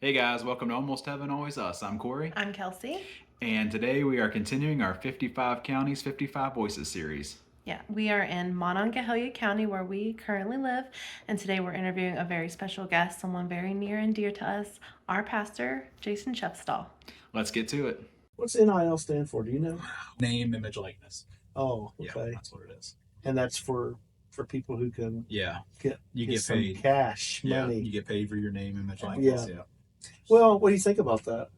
Hey guys, welcome to Almost Heaven, Always Us. I'm Corey. I'm Kelsey. And today we are continuing our 55 Counties, 55 Voices series. Yeah, we are in Monongalia County where we currently live. And today we're interviewing a very special guest, someone very near and dear to us, our pastor, Jason Sheffstall. Let's get to it. What's NIL stand for? Do you know? Name, image, likeness. Oh, Yeah, okay. that's what it is. And that's for people who can get some paid. cash money. Yeah, you get paid for your name, image, likeness. Yeah. Well, what do you think about that?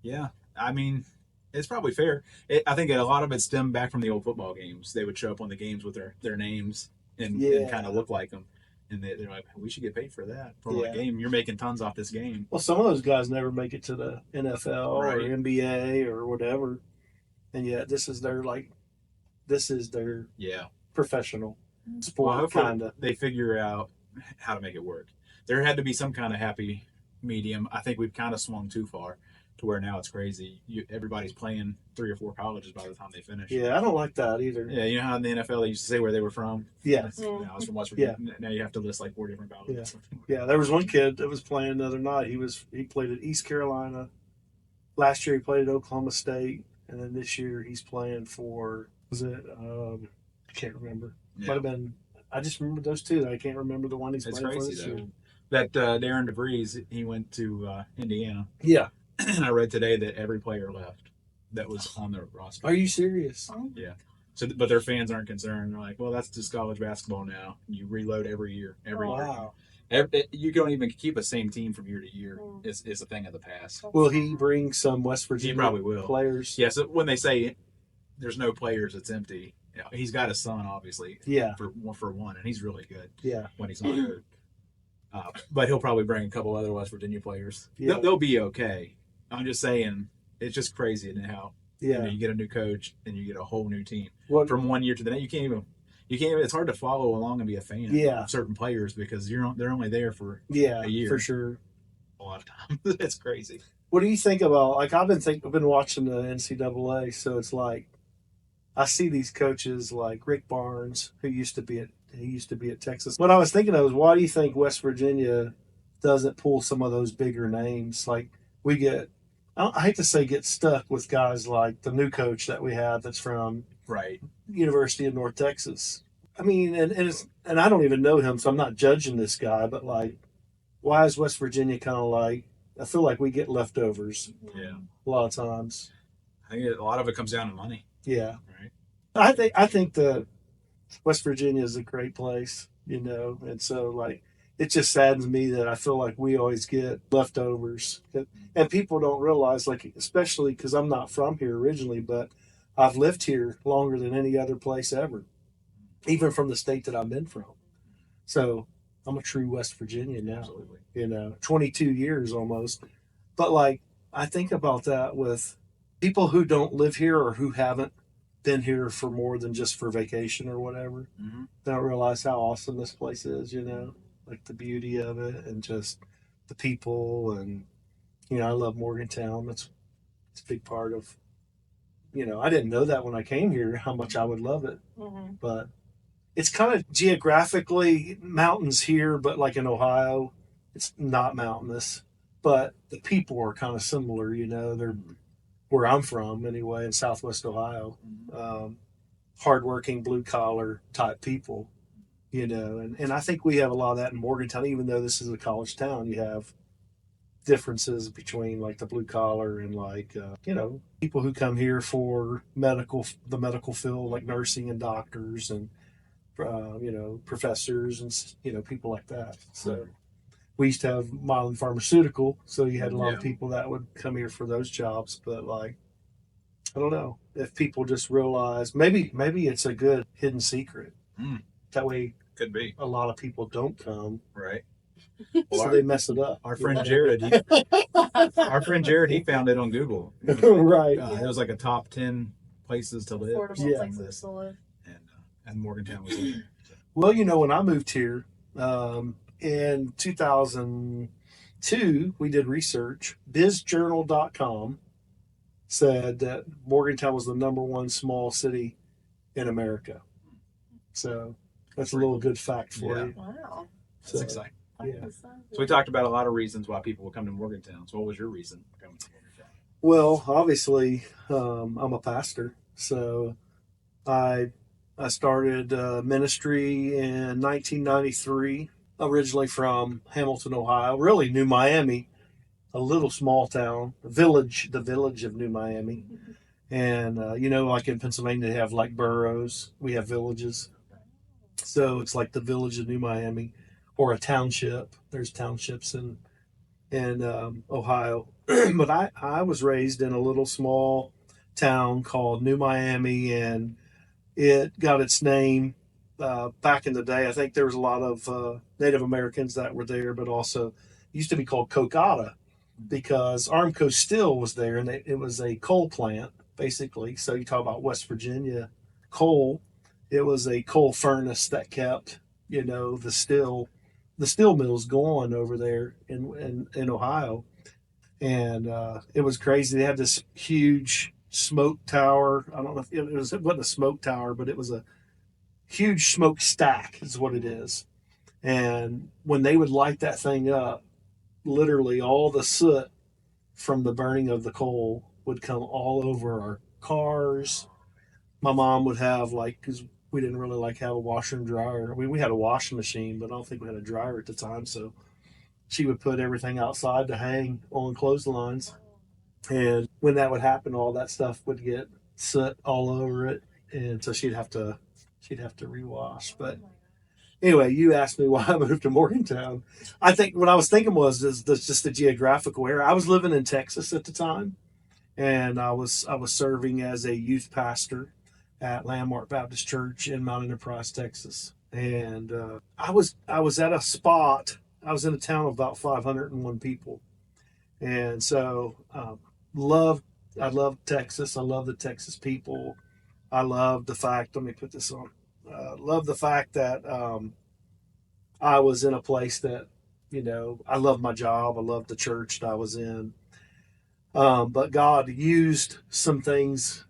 Yeah, I mean, it's probably fair. I think a lot of it stemmed back from the old football games. They would show up on the games with their names and kind of look like them. And they're like, we should get paid for that for my game. You're making tons off this game. Well, some of those guys never make it to the NFL or NBA or whatever, and yet this is their professional sport kind of. They figure out how to make it work. There had to be some kind of happy medium. I think we've kind of swung too far to where now it's crazy. Everybody's playing 3 or 4 colleges by the time they finish. Yeah, I don't like that either. Yeah, you know how in the NFL they used to say where they were from? Yeah. I was from West Virginia. Yeah. Now you have to list like 4 different colleges. Yeah, there was one kid that was playing the other night. He played at East Carolina. Last year he played at Oklahoma State, and then this year he's playing for, I can't remember. Yeah. Might have been, I just remember those two. I can't remember the one he's playing for this year. That Darren DeVries, he went to Indiana. Yeah. And I read today that every player left that was on their roster. Are you serious? Yeah. So, but their fans aren't concerned. They're like, well, that's just college basketball now. You reload every year. Wow. You don't even keep a same team from year to year. It's a thing of the past. Will he bring some West Virginia players? Yeah, so when they say there's no players, it's empty. You know, he's got a son, obviously. Yeah. For one, and he's really good. Yeah. When he's not hurt. But he'll probably bring a couple other West Virginia players. Yeah. They'll be okay. I'm just saying, it's just crazy in how you get a new coach and you get a whole new team from one year to the next. You can't even. It's hard to follow along and be a fan of certain players because they're only there for a year. For sure. A lot of times, it's crazy. What do you think about? Like I've been watching the NCAA, so it's like I see these coaches like Rick Barnes, who used to be at Texas. What I was thinking of is, why do you think West Virginia doesn't pull some of those bigger names? Like we get. I hate to say get stuck with guys like the new coach that we have that's from University of North Texas. I mean, and I don't even know him, so I'm not judging this guy, but like, why is West Virginia kind of like, I feel like we get leftovers a lot of times. I think a lot of it comes down to money. Yeah. Right. I think the West Virginia is a great place, and so like, it just saddens me that I feel like we always get leftovers. And people don't realize, like, especially because I'm not from here originally, but I've lived here longer than any other place ever, even from the state that I've been from. So I'm a true West Virginian now. Absolutely. 22 years almost. But, like, I think about that with people who don't live here or who haven't been here for more than just for vacation or whatever. Mm-hmm. They don't realize how awesome this place is, like the beauty of it and just the people. And, I love Morgantown. It's a big part of, I didn't know that when I came here, how much I would love it. Mm-hmm. But it's kind of geographically mountains here, but like in Ohio, it's not mountainous. But the people are kind of similar, they're where I'm from anyway, in Southwest Ohio. Hardworking, blue collar type people. And I think we have a lot of that in Morgantown, even though this is a college town. You have differences between like the blue collar and like, people who come here for the medical field, like nursing and doctors and, professors and, people like that. So we used to have Milan Pharmaceutical. So you had a lot of people that would come here for those jobs. But like, I don't know if people just realize maybe it's a good hidden secret. That way, could be a lot of people don't come, right? So they mess it up. Our friend Jared, he found it on Google. Right. It was like a top 10 places to live. Affordable places to live. And Morgantown was in there. So. Well, when I moved here in 2002, we did research. BizJournal.com said that Morgantown was the #1 small city in America. So that's a little good fact for you. Wow. That's exciting. Yeah. So we talked about a lot of reasons why people would come to Morgantown. So what was your reason for coming to Morgantown? Well, obviously, I'm a pastor, so I started ministry in 1993. Originally from Hamilton, Ohio, really New Miami, a little small town, the village of New Miami. And like in Pennsylvania, they have like boroughs. We have villages, so it's like the village of New Miami, or a township. There's townships in Ohio, but I was raised in a little small town called New Miami, and it got its name back in the day. I think there was a lot of Native Americans that were there, but also it used to be called Cocata because Armco Steel was there, and it was a coal plant basically. So you talk about West Virginia coal. It was a coal furnace that kept the steel mills going over there in Ohio. And it was crazy. They had this huge smoke tower. I don't know if it wasn't a smoke tower, but it was a huge smoke stack is what it is. And when they would light that thing up, literally all the soot from the burning of the coal would come all over our cars. My mom would have because we didn't really have a washer and dryer. We had a washing machine, but I don't think we had a dryer at the time. So she would put everything outside to hang on clotheslines. And when that would happen, all that stuff would get soot all over it. And so she'd have to rewash. But anyway, you asked me why I moved to Morgantown. I think what I was thinking was just the geographical area. I was living in Texas at the time, and I was serving as a youth pastor at Landmark Baptist Church in Mount Enterprise, Texas. And I was at a spot. I was in a town of about 501 people, and so I love Texas. I love the Texas people. I love the fact. Let me put this on. Love the fact that I was in a place that I love my job. I love the church that I was in. But God used some things,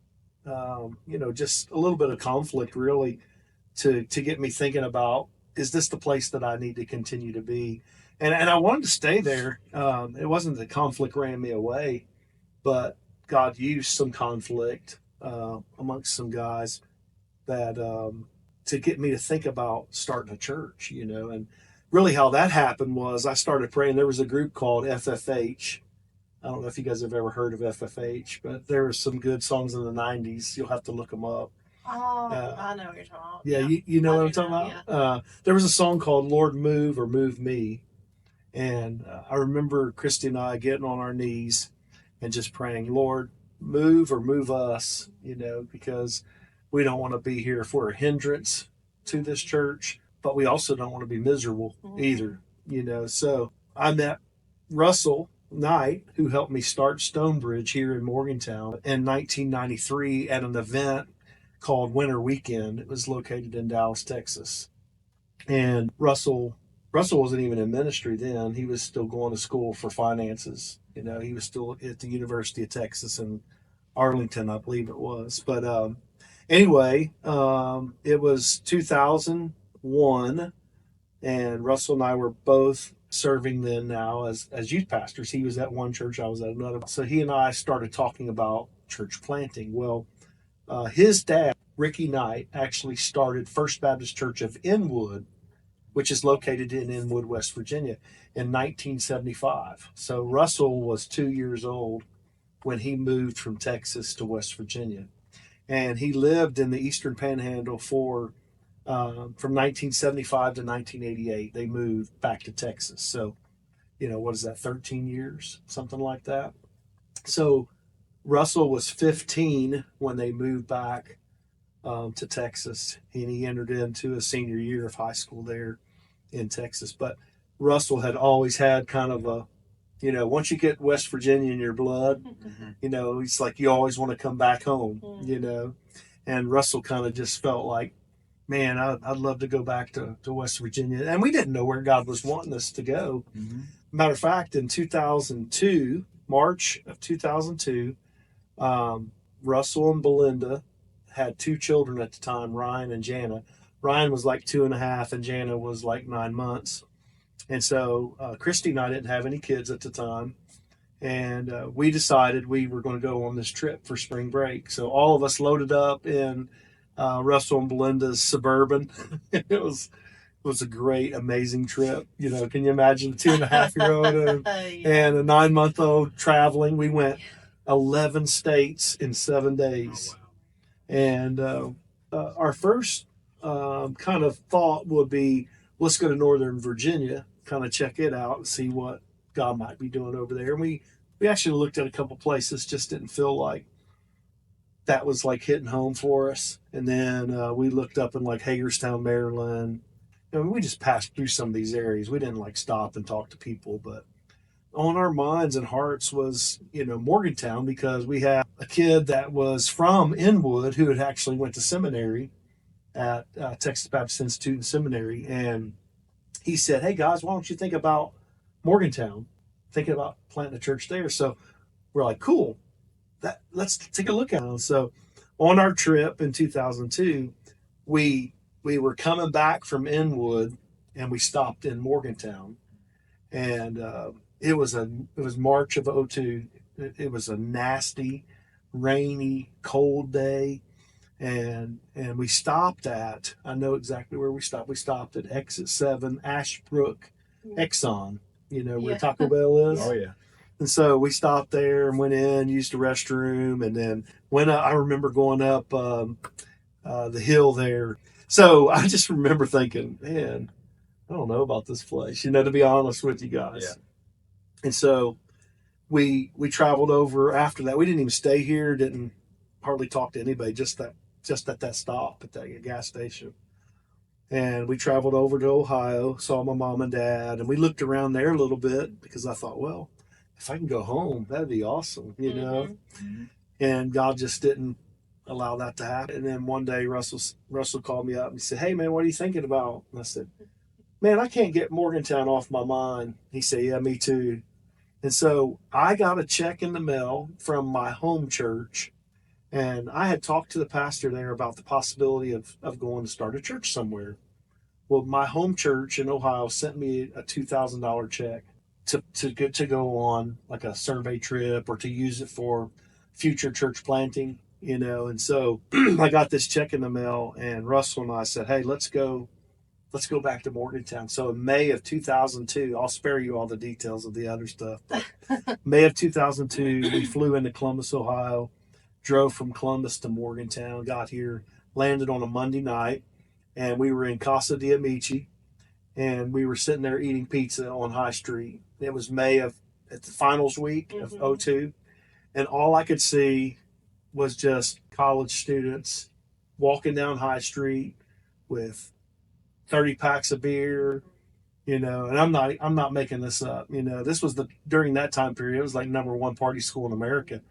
just a little bit of conflict really to get me thinking about, is this the place that I need to continue to be? And I wanted to stay there. It wasn't that conflict ran me away, but God used some conflict amongst some guys that to get me to think about starting a church, and really how that happened was I started praying. There was a group called FFH. I don't know if you guys have ever heard of FFH, but there were some good songs in the 90s. You'll have to look them up. Oh, I know what you're talking about. Yeah, you know what I'm talking about? Yeah. There was a song called Lord Move or Move Me. And I remember Christy and I getting on our knees and just praying, Lord, move or move us, because we don't want to be here if we're a hindrance to this church, but we also don't want to be miserable either, So I met Russell Knight, who helped me start Stonebridge here in Morgantown in 1993 at an event called Winter Weekend. It was located in Dallas, Texas. And Russell wasn't even in ministry then. He was still going to school for finances. He was still at the University of Texas in Arlington, I believe it was. But anyway, it was 2001, and Russell and I were both serving then now as youth pastors. He was at one church, I was at another. So he and I started talking about church planting. Well, his dad, Ricky Knight, actually started First Baptist Church of Inwood, which is located in Inwood, West Virginia, in 1975. So Russell was 2 years old when he moved from Texas to West Virginia. And he lived in the Eastern Panhandle from 1975 to 1988. They moved back to Texas. So, what is that, 13 years, something like that? So Russell was 15 when they moved back to Texas, and he entered into a senior year of high school there in Texas. But Russell had always had kind of a, once you get West Virginia in your blood, it's like you always want to come back home, and Russell kind of just felt like, man, I'd love to go back to West Virginia. And we didn't know where God was wanting us to go. Matter of fact, in 2002, March of 2002, Russell and Belinda had two children at the time, Ryan and Jana. Ryan was like 2.5 and Jana was like 9 months. And so Christy and I didn't have any kids at the time. And we decided we were going to go on this trip for spring break. So all of us loaded up in Russell and Belinda's Suburban. It was a great, amazing trip. You know, can you imagine a 2.5-year-old and a 9-month-old traveling? We went 11 states in 7 days. Oh, wow. And our first kind of thought would be, let's go to Northern Virginia, kind of check it out and see what God might be doing over there. And we actually looked at a couple places, just didn't feel like that was like hitting home for us. And then we looked up in like Hagerstown, Maryland. I mean, we just passed through some of these areas. We didn't like stop and talk to people, but on our minds and hearts was, you know, Morgantown, because we had a kid that was from Inwood who had actually went to seminary at Texas Baptist Institute and Seminary. And he said, hey guys, why don't you think about Morgantown, thinking about planting a church there? So we're like, cool, let's take a look at it. So on our trip in 2002, we were coming back from Inwood and we stopped in Morgantown. And it was March of 2002. It was a nasty, rainy, cold day. And we stopped at, I know exactly where we stopped. We stopped at Exit 7, Ashbrook, Exxon, you know, where Taco Bell is. Oh, yeah. And so we stopped there and went in, used the restroom, and then I remember going up the hill there. So I just remember thinking, man, I don't know about this place, you know, to be honest with you guys. Yeah. And so we traveled over after that. We didn't even stay here, didn't hardly talk to anybody, just at that stop at that gas station. And we traveled over to Ohio, saw my mom and dad, and we looked around there a little bit because I thought, well, if I can go home, that'd be awesome, you know? Mm-hmm. And God just didn't allow that to happen. And then one day Russell called me up and he said, hey man, what are you thinking about? And I said, man, I can't get Morgantown off my mind. He said, yeah, me too. And so I got a check in the mail from my home church. And I had talked to the pastor there about the possibility of going to start a church somewhere. Well, my home church in Ohio sent me a $2,000 check to go on like a survey trip or to use it for future church planting, you know. And so I got this check in the mail, and Russell and I said, hey, let's go back to Morgantown. So in May of 2002, I'll spare you all the details of the other stuff, but May of 2002, we flew into Columbus, Ohio, drove from Columbus to Morgantown, got here, landed on a Monday night, and we were in Casa de Amici, and we were sitting there eating pizza on High Street. It was at the finals week of 2002, and all I could see was just college students walking down High Street with 30 packs of beer, you know. And I'm not making this up, you know. This was during that time period, it was like #1 party school in America.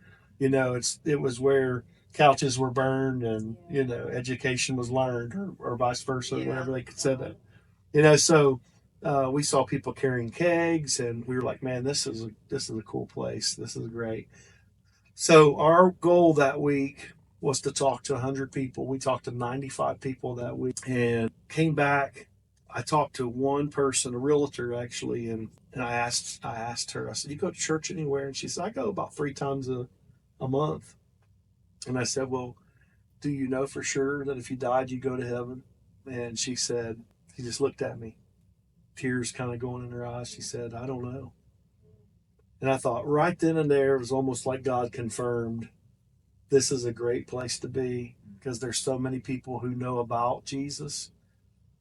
You know, it was where couches were burned and, you know, education was learned, or vice versa, whatever they could say that. You know, so we saw people carrying kegs, and we were like, man, this is a cool place. This is great. So our goal that week was to talk to 100 people. We talked to 95 people that week and came back. I talked to one person, a realtor actually, and I asked her, I said, you go to church anywhere? And she said, I go about 3 times a month. And I said, well, do you know for sure that if you died, you go to heaven? And she just looked at me, tears kind of going in her eyes. She said, I don't know. And I thought right then and there, it was almost like God confirmed, this is a great place to be, because there's so many people who know about Jesus,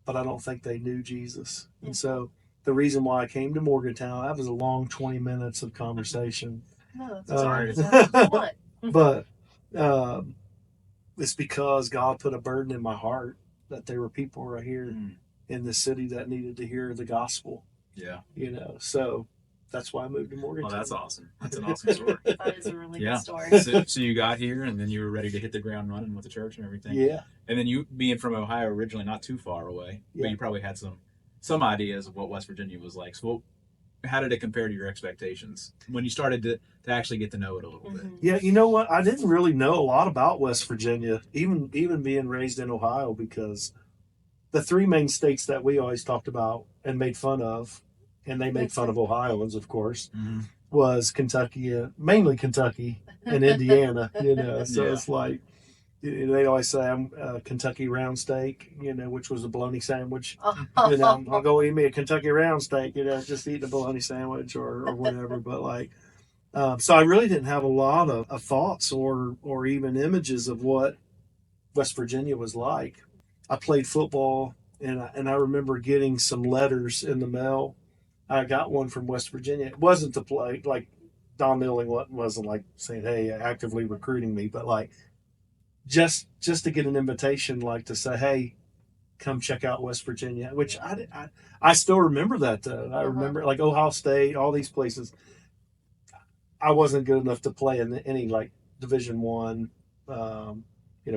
but I don't think they knew Jesus. And so the reason why I came to Morgantown, that was a long 20 minutes of conversation. No, that's sorry. What? But it's because God put a burden in my heart that there were people right here in the city that needed to hear the gospel. Yeah. You know, so that's why I moved to Morgantown. Oh, that's awesome. That's an awesome story. That is a really good story. So you got here, and then you were ready to hit the ground running with the church and everything. Yeah. And then you being from Ohio originally, not too far away, but you probably had some ideas of what West Virginia was like. So how did it compare to your expectations when you started to actually get to know it a little bit? Yeah, you know what? I didn't really know a lot about West Virginia, even being raised in Ohio, because the 3 main states that we always talked about and made fun of and they made That's fun right. of Ohioans, of course, Mm-hmm. was Kentucky, mainly Kentucky and Indiana, so Yeah. it's like, they always say I'm Kentucky round steak, which was a bologna sandwich. I'll go eat me a Kentucky round steak, just eating a bologna sandwich or whatever. But like, so I really didn't have a lot of thoughts or even images of what West Virginia was like. I played football, and I remember getting some letters in the mail. I got one from West Virginia. It wasn't to play, like Don Milling wasn't like saying, "Hey, actively recruiting me," but like just to get an invitation, like to say, "Hey, come check out West Virginia," which I still remember that though. I remember like Ohio State, all these places. I wasn't good enough to play in any like Division One,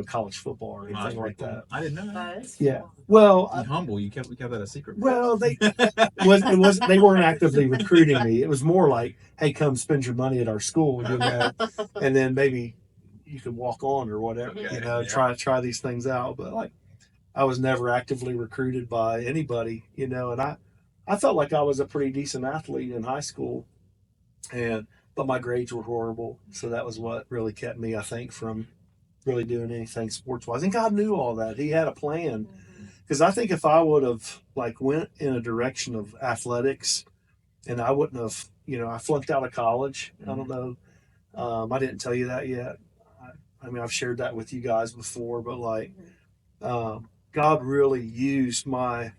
college football or Wow, that's anything pretty like cool. that. I didn't know that. Yeah. Well, You humble. We kept that a secret. well, it was they weren't actively recruiting me. It was more like, "Hey, come spend your money at our school," and then maybe you could walk on or whatever, Okay, try these things out. But like, I was never actively recruited by anybody, and I felt like I was a pretty decent athlete in high school, but my grades were horrible, so that was what really kept me, I think, from really doing anything sports wise. And God knew all that; He had a plan. Because I think if I would have like went in a direction of athletics, and I wouldn't have, I flunked out of college. I don't know. I didn't tell you that yet. I mean, I've shared that with you guys before, but like, God really used my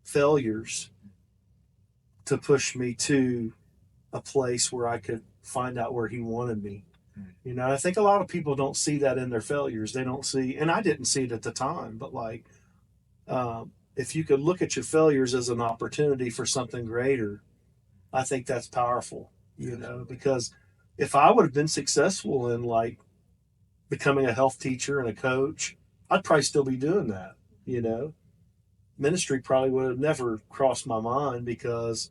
failures to push me to a place where I could find out where He wanted me. I think a lot of people don't see that in their failures. They don't see, and I didn't see it at the time, but like, if you could look at your failures as an opportunity for something greater, I think that's powerful, because if I would have been successful in like becoming a health teacher and a coach, I'd probably still be doing that, Ministry probably would have never crossed my mind because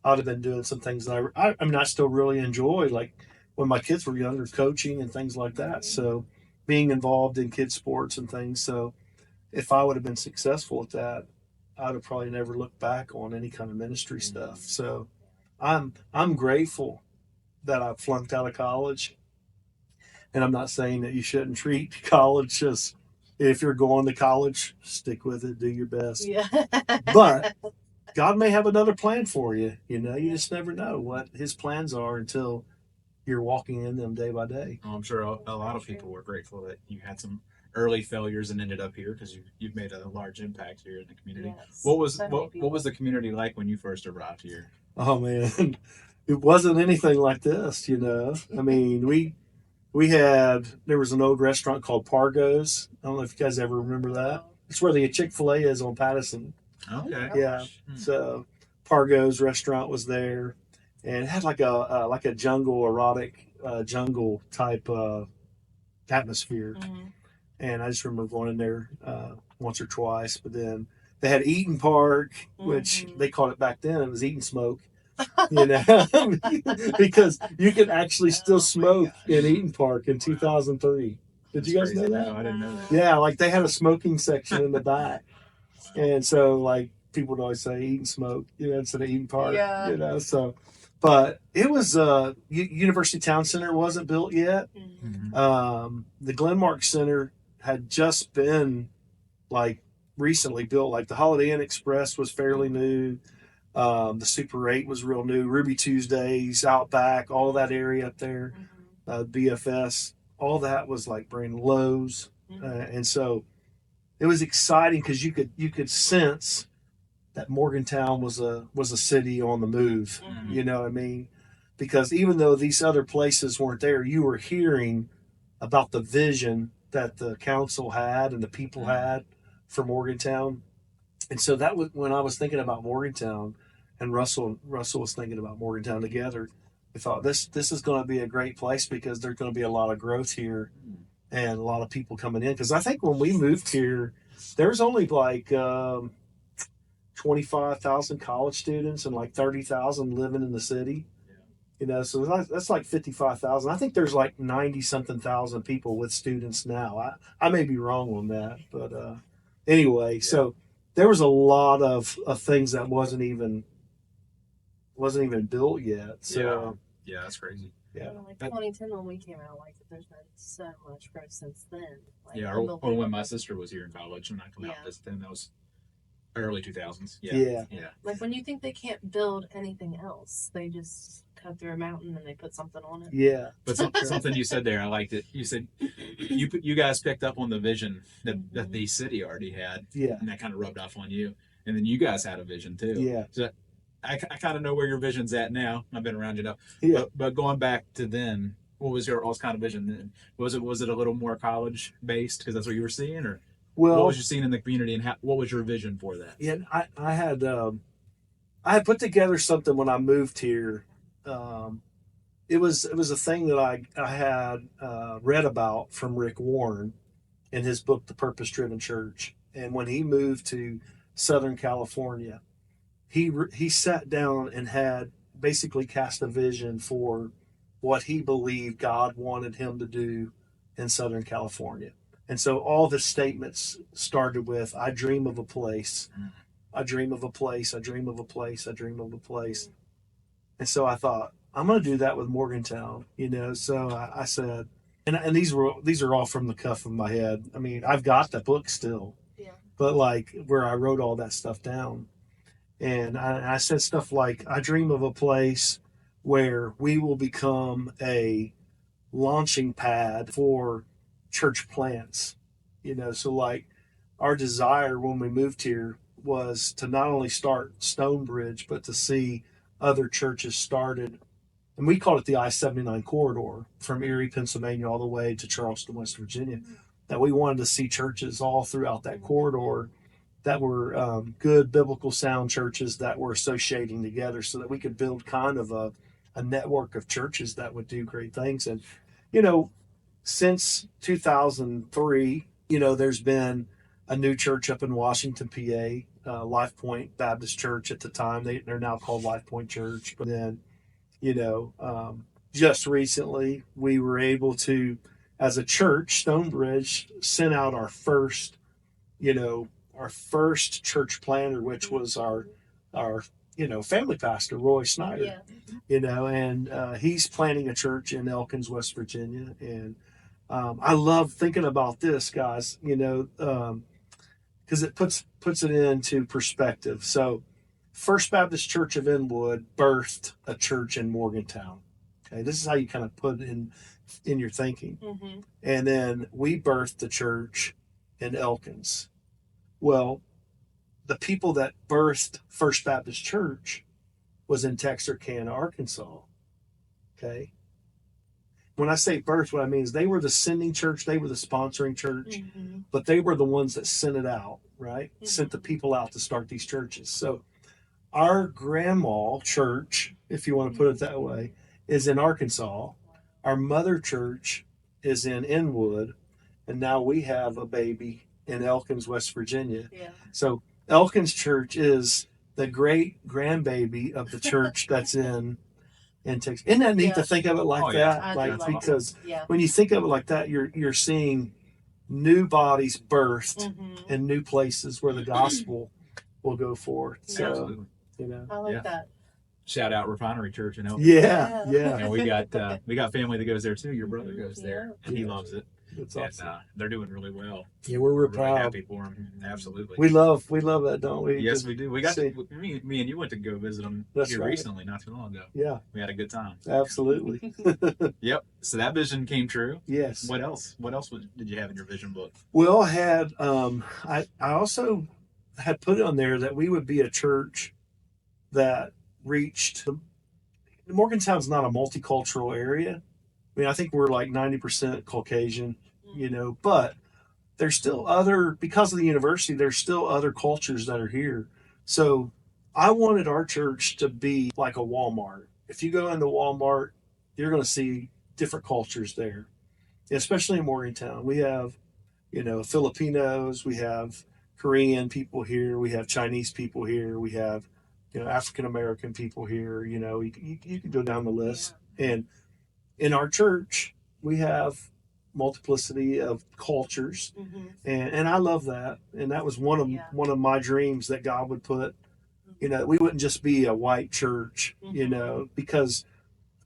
I'd have been doing some things that I still really enjoy, like when my kids were younger, coaching and things like that. So being involved in kids sports and things. So if I would have been successful at that, I'd have probably never looked back on any kind of ministry stuff. So I'm grateful that I flunked out of college. And I'm not saying that you shouldn't treat college as, if you're going to college, stick with it, do your best. Yeah. But God may have another plan for you. You just never know what His plans are until you're walking in them day by day. I'm sure a lot of people were grateful that you had some early failures and ended up here because you've made a large impact here in the community. Yes. What was the community like when you first arrived here? Oh man, it wasn't anything like this. I mean, there was an old restaurant called Pargo's. I don't know if you guys ever remember that. It's where the Chick-fil-A is on Patterson. Okay. Yeah. So Pargo's restaurant was there, and it had like a jungle, erotic jungle type atmosphere. And I just remember going in there once or twice. But then they had Eaton Park, which they called it back then. It was Eat and Smoke, because you could actually still smoke in Eaton Park in 2003. Did you guys know that? No, I didn't know that. Yeah, like they had a smoking section in the back. And so like people would always say Eat and Smoke, instead of Eaton Park, so. But it was University Town Center wasn't built yet. The Glenmark Center had just been like recently built. Like the Holiday Inn Express was fairly new. The Super 8 was real new. Ruby Tuesdays, Outback, all that area up there, BFS, all that was like brand Lowe's, and so it was exciting because you could sense that Morgantown was a city on the move. You know what I mean? Because even though these other places weren't there, you were hearing about the vision that the council had and the people had for Morgantown. And so that was when I was thinking about Morgantown, and Russell was thinking about Morgantown together. We thought this is going to be a great place because there's going to be a lot of growth here and a lot of people coming in. Because I think when we moved here, there's only like 25,000 college students and like 30,000 living in the city. So that's like 55,000. I think there's like 90 something thousand people with students now. I may be wrong on that, but anyway, so there was a lot of things that wasn't even wasn't even built yet. So yeah, that's crazy. Yeah. Like 2010 when we came out, like there's been so much growth since then. Like, Yeah, or when my sister was here in college and I come out this then, that was early 2000s. Yeah. Like when you think they can't build anything else, they just cut through a mountain and they put something on it. Yeah. But something you said there, I liked it. You said you guys picked up on the vision that the city already had. Yeah. And that kind of rubbed off on you. And then you guys had a vision too. Yeah. So I kind of know where your vision's at now. I've been around you now. Yeah. But going back to then, what was your kind of vision then? Was it a little more college based because that's what you were seeing, or what was you seeing in the community, and what was your vision for that? Yeah, I had put together something when I moved here. It was a thing that I had read about from Rick Warren in his book, The Purpose Driven Church. And when he moved to Southern California, he sat down and had basically cast a vision for what he believed God wanted him to do in Southern California. And so all the statements started with, I dream of a place, I dream of a place, I dream of a place, I dream of a place. And so I thought, I'm going to do that with Morgantown, So I said, and these are all from the cuff of my head. I mean, I've got the book still, but like where I wrote all that stuff down. And I said stuff like, I dream of a place where we will become a launching pad for church plants, So like our desire when we moved here was to not only start Stonebridge, but to see other churches started. And we called it the I-79 corridor from Erie, Pennsylvania, all the way to Charleston, West Virginia. That we wanted to see churches all throughout that corridor that were good biblical sound churches that were associating together so that we could build kind of a network of churches that would do great things. And, since 2003, there's been a new church up in Washington, PA, Life Point Baptist Church at the time. They're now called Life Point Church. But then, just recently we were able to, as a church, Stonebridge, sent out our first church planter, which was our family pastor, Roy Snyder, and he's planting a church in Elkins, West Virginia. And I love thinking about this, guys, because it puts it into perspective. So First Baptist Church of Inwood birthed a church in Morgantown. Okay, this is how you kind of put it in your thinking. Mm-hmm. And then we birthed the church in Elkins. Well, the people that birthed First Baptist Church was in Texarkana, Arkansas. Okay. When I say birth, what I mean is they were the sending church, they were the sponsoring church, but they were the ones that sent it out, right? Sent the people out to start these churches. So our grandma church, if you want to put it that way, is in Arkansas. Our mother church is in Inwood, and now we have a baby in Elkins, West Virginia. Yeah. So Elkins Church is the great grandbaby of the church that's in Texas. Isn't that neat to think of it like that? Yeah. Because when you think of it like that, you're seeing new bodies birthed in new places where the gospel will go forth. So, I like that. Shout out Refinery Church in Elkins. Yeah. And we got family that goes there too. Your brother goes there, and he loves it. That's awesome. And they're doing really well. Yeah, we're really proud. Happy for them. Absolutely. We love that, don't we? Yes, we do. We got me and you went to go visit them recently, not too long ago. Yeah, we had a good time. Absolutely. Yep. So that vision came true. Yes. What else? Did you have in your vision book? Well, I had I also had put on there that we would be a church that reached. Morgantown's not a multicultural area. I mean, I think we're like 90% Caucasian, but there's still because of the university, there's still other cultures that are here. So I wanted our church to be like a Walmart. If you go into Walmart, you're going to see different cultures there, especially in Morgantown. We have, Filipinos, we have Korean people here, we have Chinese people here, we have, African-American people here, you can go down the list. And in our church, we have multiplicity of cultures, and I love that. And that was one of my dreams, that God would put You know, we wouldn't just be a white church, you know, because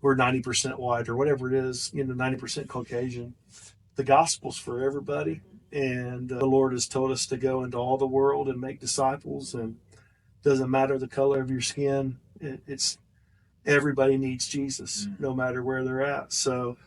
we're 90% white or whatever it is, you know, 90% Caucasian. The gospel's for everybody. And the Lord has told us to go into all the world and make disciples. And doesn't matter the color of your skin. It's everybody needs Jesus, no matter where they're at. So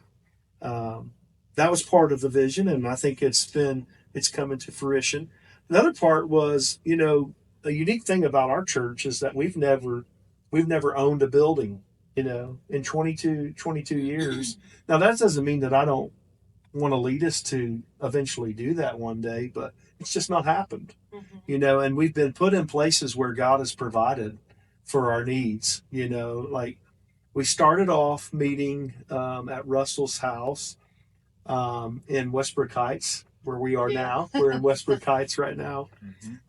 that was part of the vision, and I think it's coming to fruition. Another part was, you know, a unique thing about our church is that we've never owned a building, you know, in 22 years. Now that doesn't mean that I don't want to lead us to eventually do that one day, but it's just not happened, you know, and we've been put in places where God has provided for our needs, you know, like we started off meeting at Russell's house in Westbrook Heights, where we are now. We're in Westbrook Heights right now.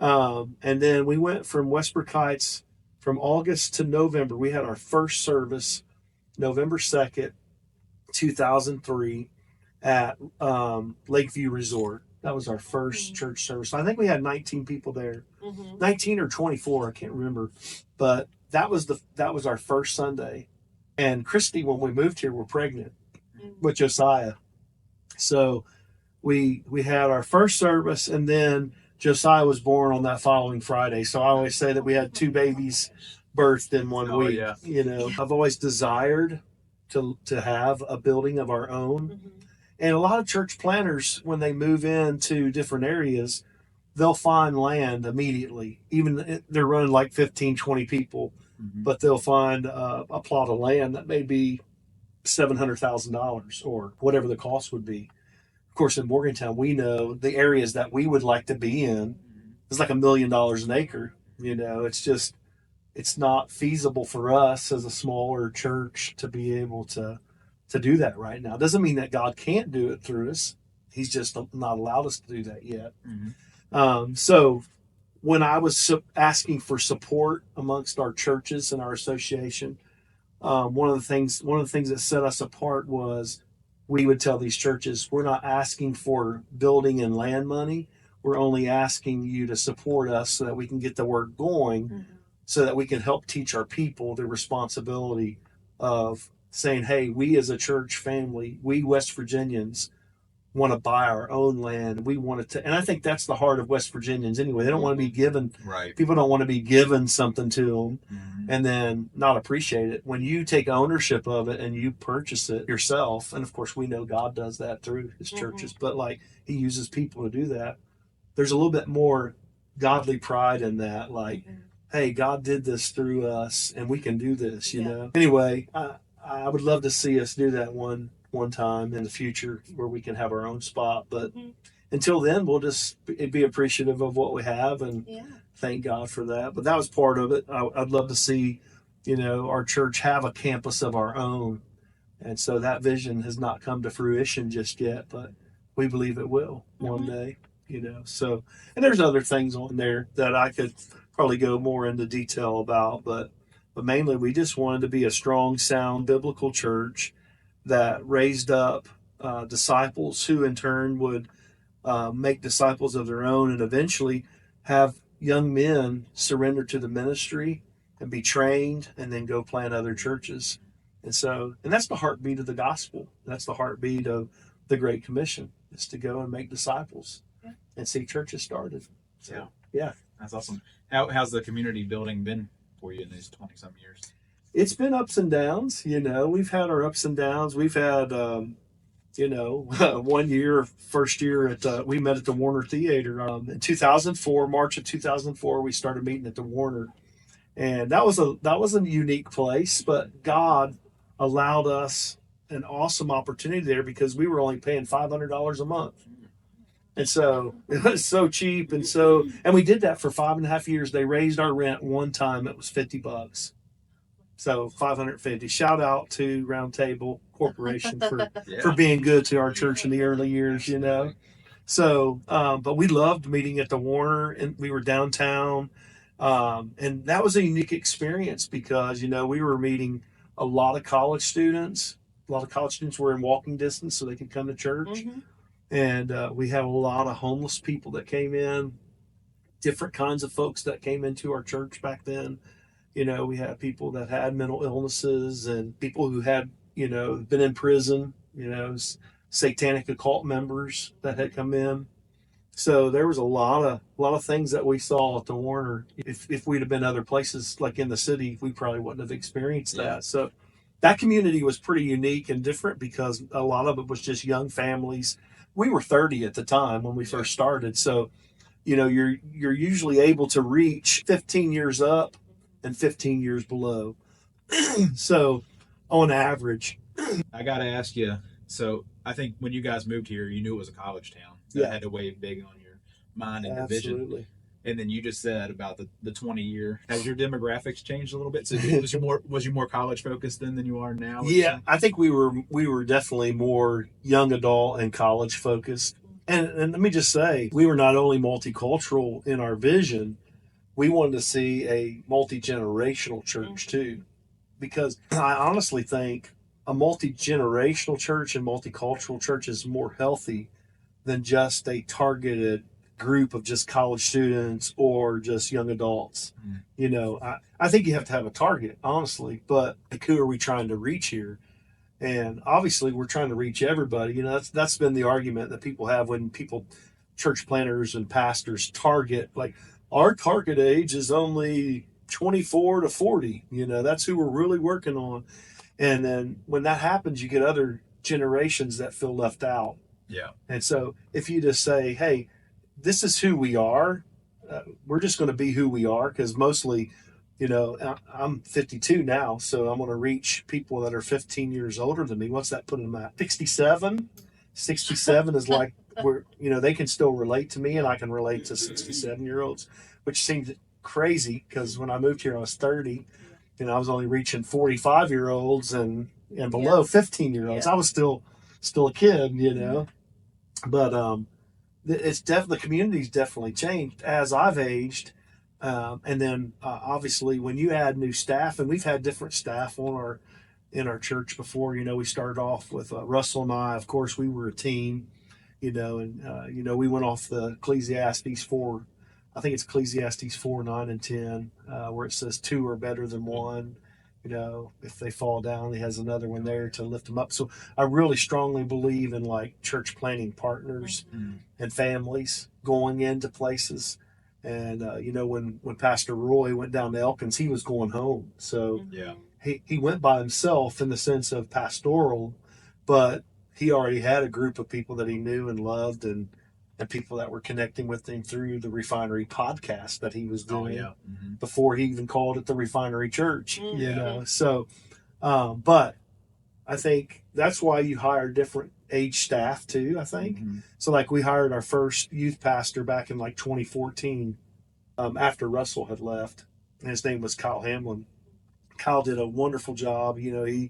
And then we went from Westbrook Heights from August to November. We had our first service November 2nd, 2003 at Lakeview Resort. That was our first church service. I think we had 19 people there, 19 or 24, I can't remember. But that was our first Sunday. And Christy, when we moved here, were pregnant with Josiah. So we had our first service, and then Josiah was born on that following Friday. So I always say that we had two babies birthed in 1 week. Yeah. You know, I've always desired to have a building of our own. And a lot of church planners, when they move into different areas, they'll find land immediately. Even they're running like 15, 20 people, but they'll find a plot of land that may be $700,000 or whatever the cost would be. Of course, in Morgantown, we know the areas that we would like to be in is like $1 million an acre. You know, it's not feasible for us as a smaller church to be able to do that right now. Doesn't mean that God can't do it through us. He's just not allowed us to do that yet. So when I was asking for support amongst our churches and our association, one of the things that set us apart was we would tell these churches, we're not asking for building and land money. We're only asking you to support us so that we can get the work going, so that we can help teach our people the responsibility of saying, hey, we as a church family, we West Virginians want to buy our own land. We want to, and I think that's the heart of West Virginians anyway. They don't want to be given, people don't want to be given something to them and then not appreciate it. When you take ownership of it and you purchase it yourself, and of course we know God does that through his churches, but like he uses people to do that. There's a little bit more godly pride in that. Like, hey, God did this through us and we can do this, you know? Anyway, I would love to see us do that one time in the future where we can have our own spot. But until then, we'll just be appreciative of what we have and thank God for that. But that was part of it. I'd love to see, you know, our church have a campus of our own. And so that vision has not come to fruition just yet, but we believe it will one day, you know. So, and there's other things on there that I could probably go more into detail about, but mainly we just wanted to be a strong, sound, biblical church that raised up disciples who in turn would make disciples of their own and eventually have young men surrender to the ministry and be trained and then go plant other churches. And that's the heartbeat of the gospel. That's the heartbeat of the Great Commission, is to go and make disciples and see churches started. So, yeah. That's awesome. How's the community building been for you in these 20-some years? It's been ups and downs, you know. We've had our ups and downs. We've had, you know, first year we met at the Warner Theater. In 2004, March of 2004, we started meeting at the Warner. And that was a unique place, but God allowed us an awesome opportunity there because we were only paying $500 a month. And so it was so cheap. And we did that for 5.5 years. They raised our rent one time. It was $50. So $550. Shout out to Round Table Corporation for being good to our church in the early years, you know. So, but we loved meeting at the Warner, and we were downtown. And that was a unique experience because, you know, we were meeting a lot of college students. A lot of college students were in walking distance so they could come to church. And we had a lot of homeless people that came in. different kinds of folks that came into our church back then. You know, we had people that had mental illnesses and people who had, you know, been in prison, you know, satanic occult members that had come in. So there was a lot of things that we saw at the Warner. If we'd have been other places like in the city, we probably wouldn't have experienced that. So that community was pretty unique and different because a lot of it was just young families. We were 30 at the time when we first started. So, you know, you're usually able to reach 15 years up and 15 years below. So on average. I got to ask you, so I think when you guys moved here, you knew it was a college town. That had to weigh big on your mind and vision. Absolutely. And then you just said about the 20-year. Has your demographics changed a little bit? So was you more college focused then than you are now? Yeah, I think we were definitely more young adult and college focused. And let me just say, we were not only multicultural in our vision, we wanted to see a multi-generational church too. Because I honestly think a multi-generational church and multicultural church is more healthy than just a targeted group of just college students or just young adults. You know, I think you have to have a target, honestly, but like, who are we trying to reach here? And obviously we're trying to reach everybody. You know, that's been the argument that people have when church planners and pastors target, like, our target age is only 24 to 40. You know, that's who we're really working on. And then when that happens, you get other generations that feel left out. Yeah. And so if you just say, hey, this is who we are, we're just going to be who we are, because mostly, you know, I'm 52 now, so I'm going to reach people that are 15 years older than me. What's that put them at? 67? 67 is like, you know, they can still relate to me and I can relate to 67-year-olds, which seems crazy because when I moved here, I was 30. You know, I was only reaching 45-year-olds and below 15-year-olds. I was still a kid, you know. But it's definitely, the community's definitely changed as I've aged. And then obviously when you add new staff, and we've had different staff in our church before. You know, we started off with Russell and I. Of course, we were a team, you know, and you know, we went off the Ecclesiastes 4. I think it's Ecclesiastes 4, 9, and 10, where it says 2 are better than 1. You know, if they fall down, he has another one there to lift them up. So I really strongly believe in like church planning partners and families going into places. And, you know, when Pastor Roy went down to Elkins, he was going home. So he went by himself in the sense of pastoral, but he already had a group of people that he knew and loved, and people that were connecting with him through the Refinery podcast that he was doing before he even called it the Refinery Church, you know. So, but I think that's why you hire different age staff too, I think. So like we hired our first youth pastor back in like 2014 after Russell had left, and his name was Kyle Hamlin. Kyle did a wonderful job. You know,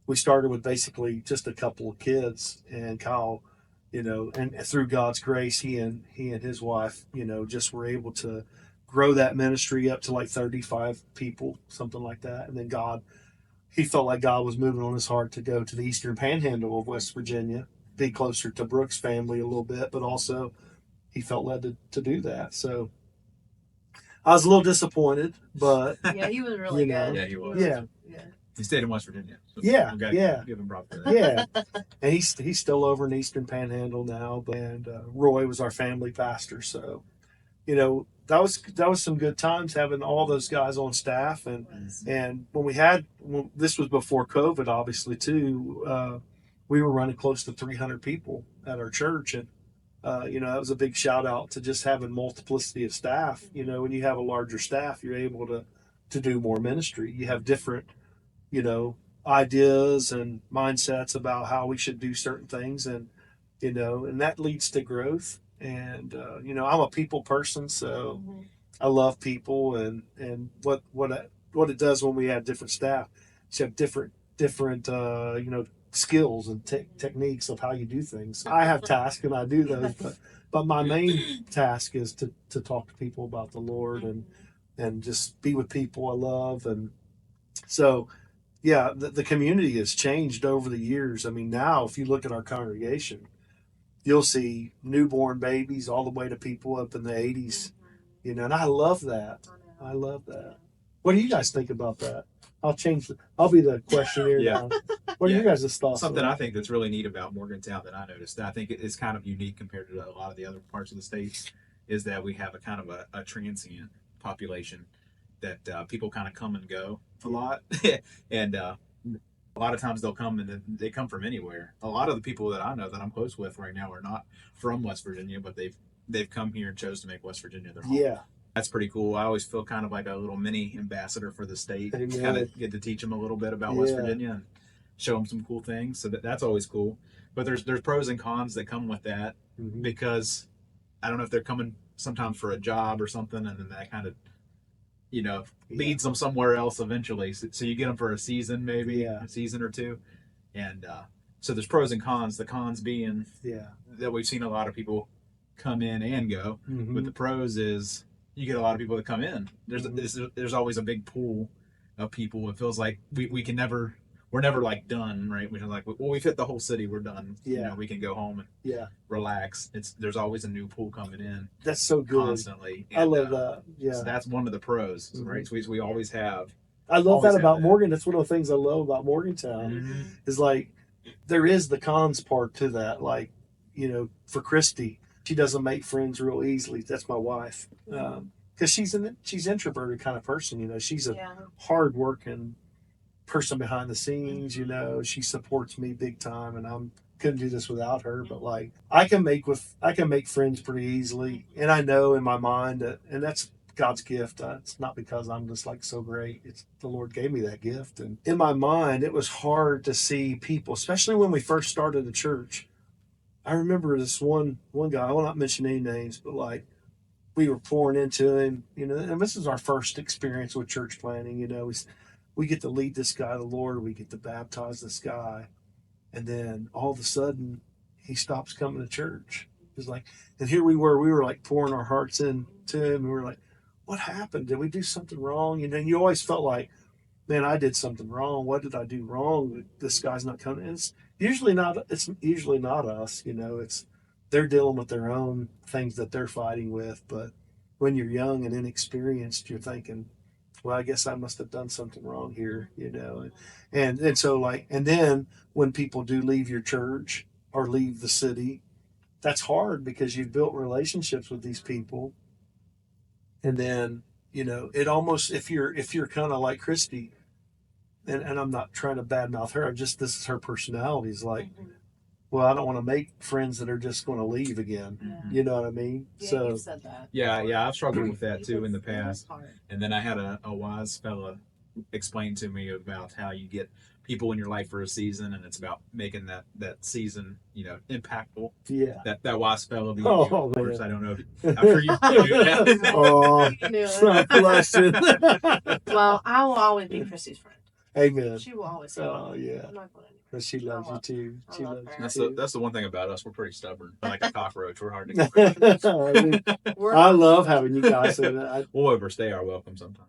we started with basically just a couple of kids, and Kyle, you know, and through God's grace, he and his wife, you know, just were able to grow that ministry up to like 35 people, something like that. And then he felt like God was moving on his heart to go to the Eastern Panhandle of West Virginia, be closer to Brooks' family a little bit, but also he felt led to do that. So I was a little disappointed, but yeah, he was really good. Yeah, he was. Yeah. He stayed in West Virginia. So Yeah. Give him props for that. Yeah. And he's still over in Eastern Panhandle now. And Roy was our family pastor. So, you know, that was some good times having all those guys on staff. And this was before COVID, obviously, too. We were running close to 300 people at our church. And, you know, that was a big shout out to just having multiplicity of staff. You know, when you have a larger staff, you're able to do more ministry. You have different, you know, ideas and mindsets about how we should do certain things, and you know, and that leads to growth. And you know, I'm a people person, so I love people, and what it does when we have different staff, you have different you know, skills and techniques of how you do things. I have tasks and I do those, but my main task is to talk to people about the Lord and just be with people I love. And so yeah, the community has changed over the years. I mean, now if you look at our congregation, you'll see newborn babies all the way to people up in the 80s, You know, and I love that. I love that. What do you guys think about that? I'll be the questionnaire Yeah. now. What are Yeah. your guys' thoughts? Something I think that's really neat about Morgantown that I noticed, that I think it's kind of unique compared to a lot of the other parts of the state, is that we have a kind of a transient population that people kind of come and go a lot. And a lot of times they'll come, and they come from anywhere. A lot of the people that I know that I'm close with right now are not from West Virginia, but they've come here and chose to make West Virginia their home. Yeah. That's pretty cool. I always feel kind of like a little mini ambassador for the state. Amen. Kind of get to teach them a little bit about West Virginia and show them some cool things. So that's always cool. But there's pros and cons that come with that, because I don't know if they're coming sometimes for a job or something, and then that kind of, leads them somewhere else eventually. So you get them for a season, maybe a season or two. And so there's pros and cons. The cons being that we've seen a lot of people come in and go. But the pros is you get a lot of people that come in. There's always a big pool of people. It feels like we're never like done, right? We're like, well, we've hit the whole city, we're done. We can go home and relax. There's always a new pool coming in. That's so good. Constantly. And, I love that. Yeah. So that's one of the pros, right? So we always have. I love that about Morgan. That's one of the things I love about Morgantown is like there is the cons part to that. Like, for Christy, she doesn't make friends real easily. That's my wife. Because she's introverted kind of person. She's a hard-working person behind the scenes. She supports me big time, and I couldn't do this without her. But like, I can make friends pretty easily, and I know in my mind that, and that's God's gift. It's not because I'm just like so great. It's the Lord gave me that gift, and in my mind, it was hard to see people, especially when we first started the church. I remember this one guy. I will not mention any names, but like, we were pouring into him, and this is our first experience with church planning. We get to lead this guy to the Lord. We get to baptize this guy. And then all of a sudden he stops coming to church. It's like, and here we were like pouring our hearts into him. And we were like, what happened? Did we do something wrong? And you always felt like, man, I did something wrong. What did I do wrong? This guy's not coming. It's usually not us. They're dealing with their own things that they're fighting with. But when you're young and inexperienced, you're thinking, well, I guess I must have done something wrong here, and so like, and then when people do leave your church or leave the city, that's hard because you've built relationships with these people. And then, it almost, if you're kind of like Christy, and I'm not trying to badmouth her, this is her personality, is like, well, I don't want to make friends that are just going to leave again. Yeah. You know what I mean? Yeah, so you said that. Yeah, I've struggled with that too in the past. And then I had a wise fella explain to me about how you get people in your life for a season, and it's about making that season, impactful. Yeah. That wise fella. Oh, course, I don't know. I'm sure you do that. Oh, blessing. Well, I will always be Christy's friend. Amen. She will always say, oh yeah. I'm not going anywhere. Because she loves you too. She loves you too. That's the one thing about us. We're pretty stubborn. Like a cockroach. We're hard to get rid of. I love having you guys say that. We'll overstay our welcome sometimes.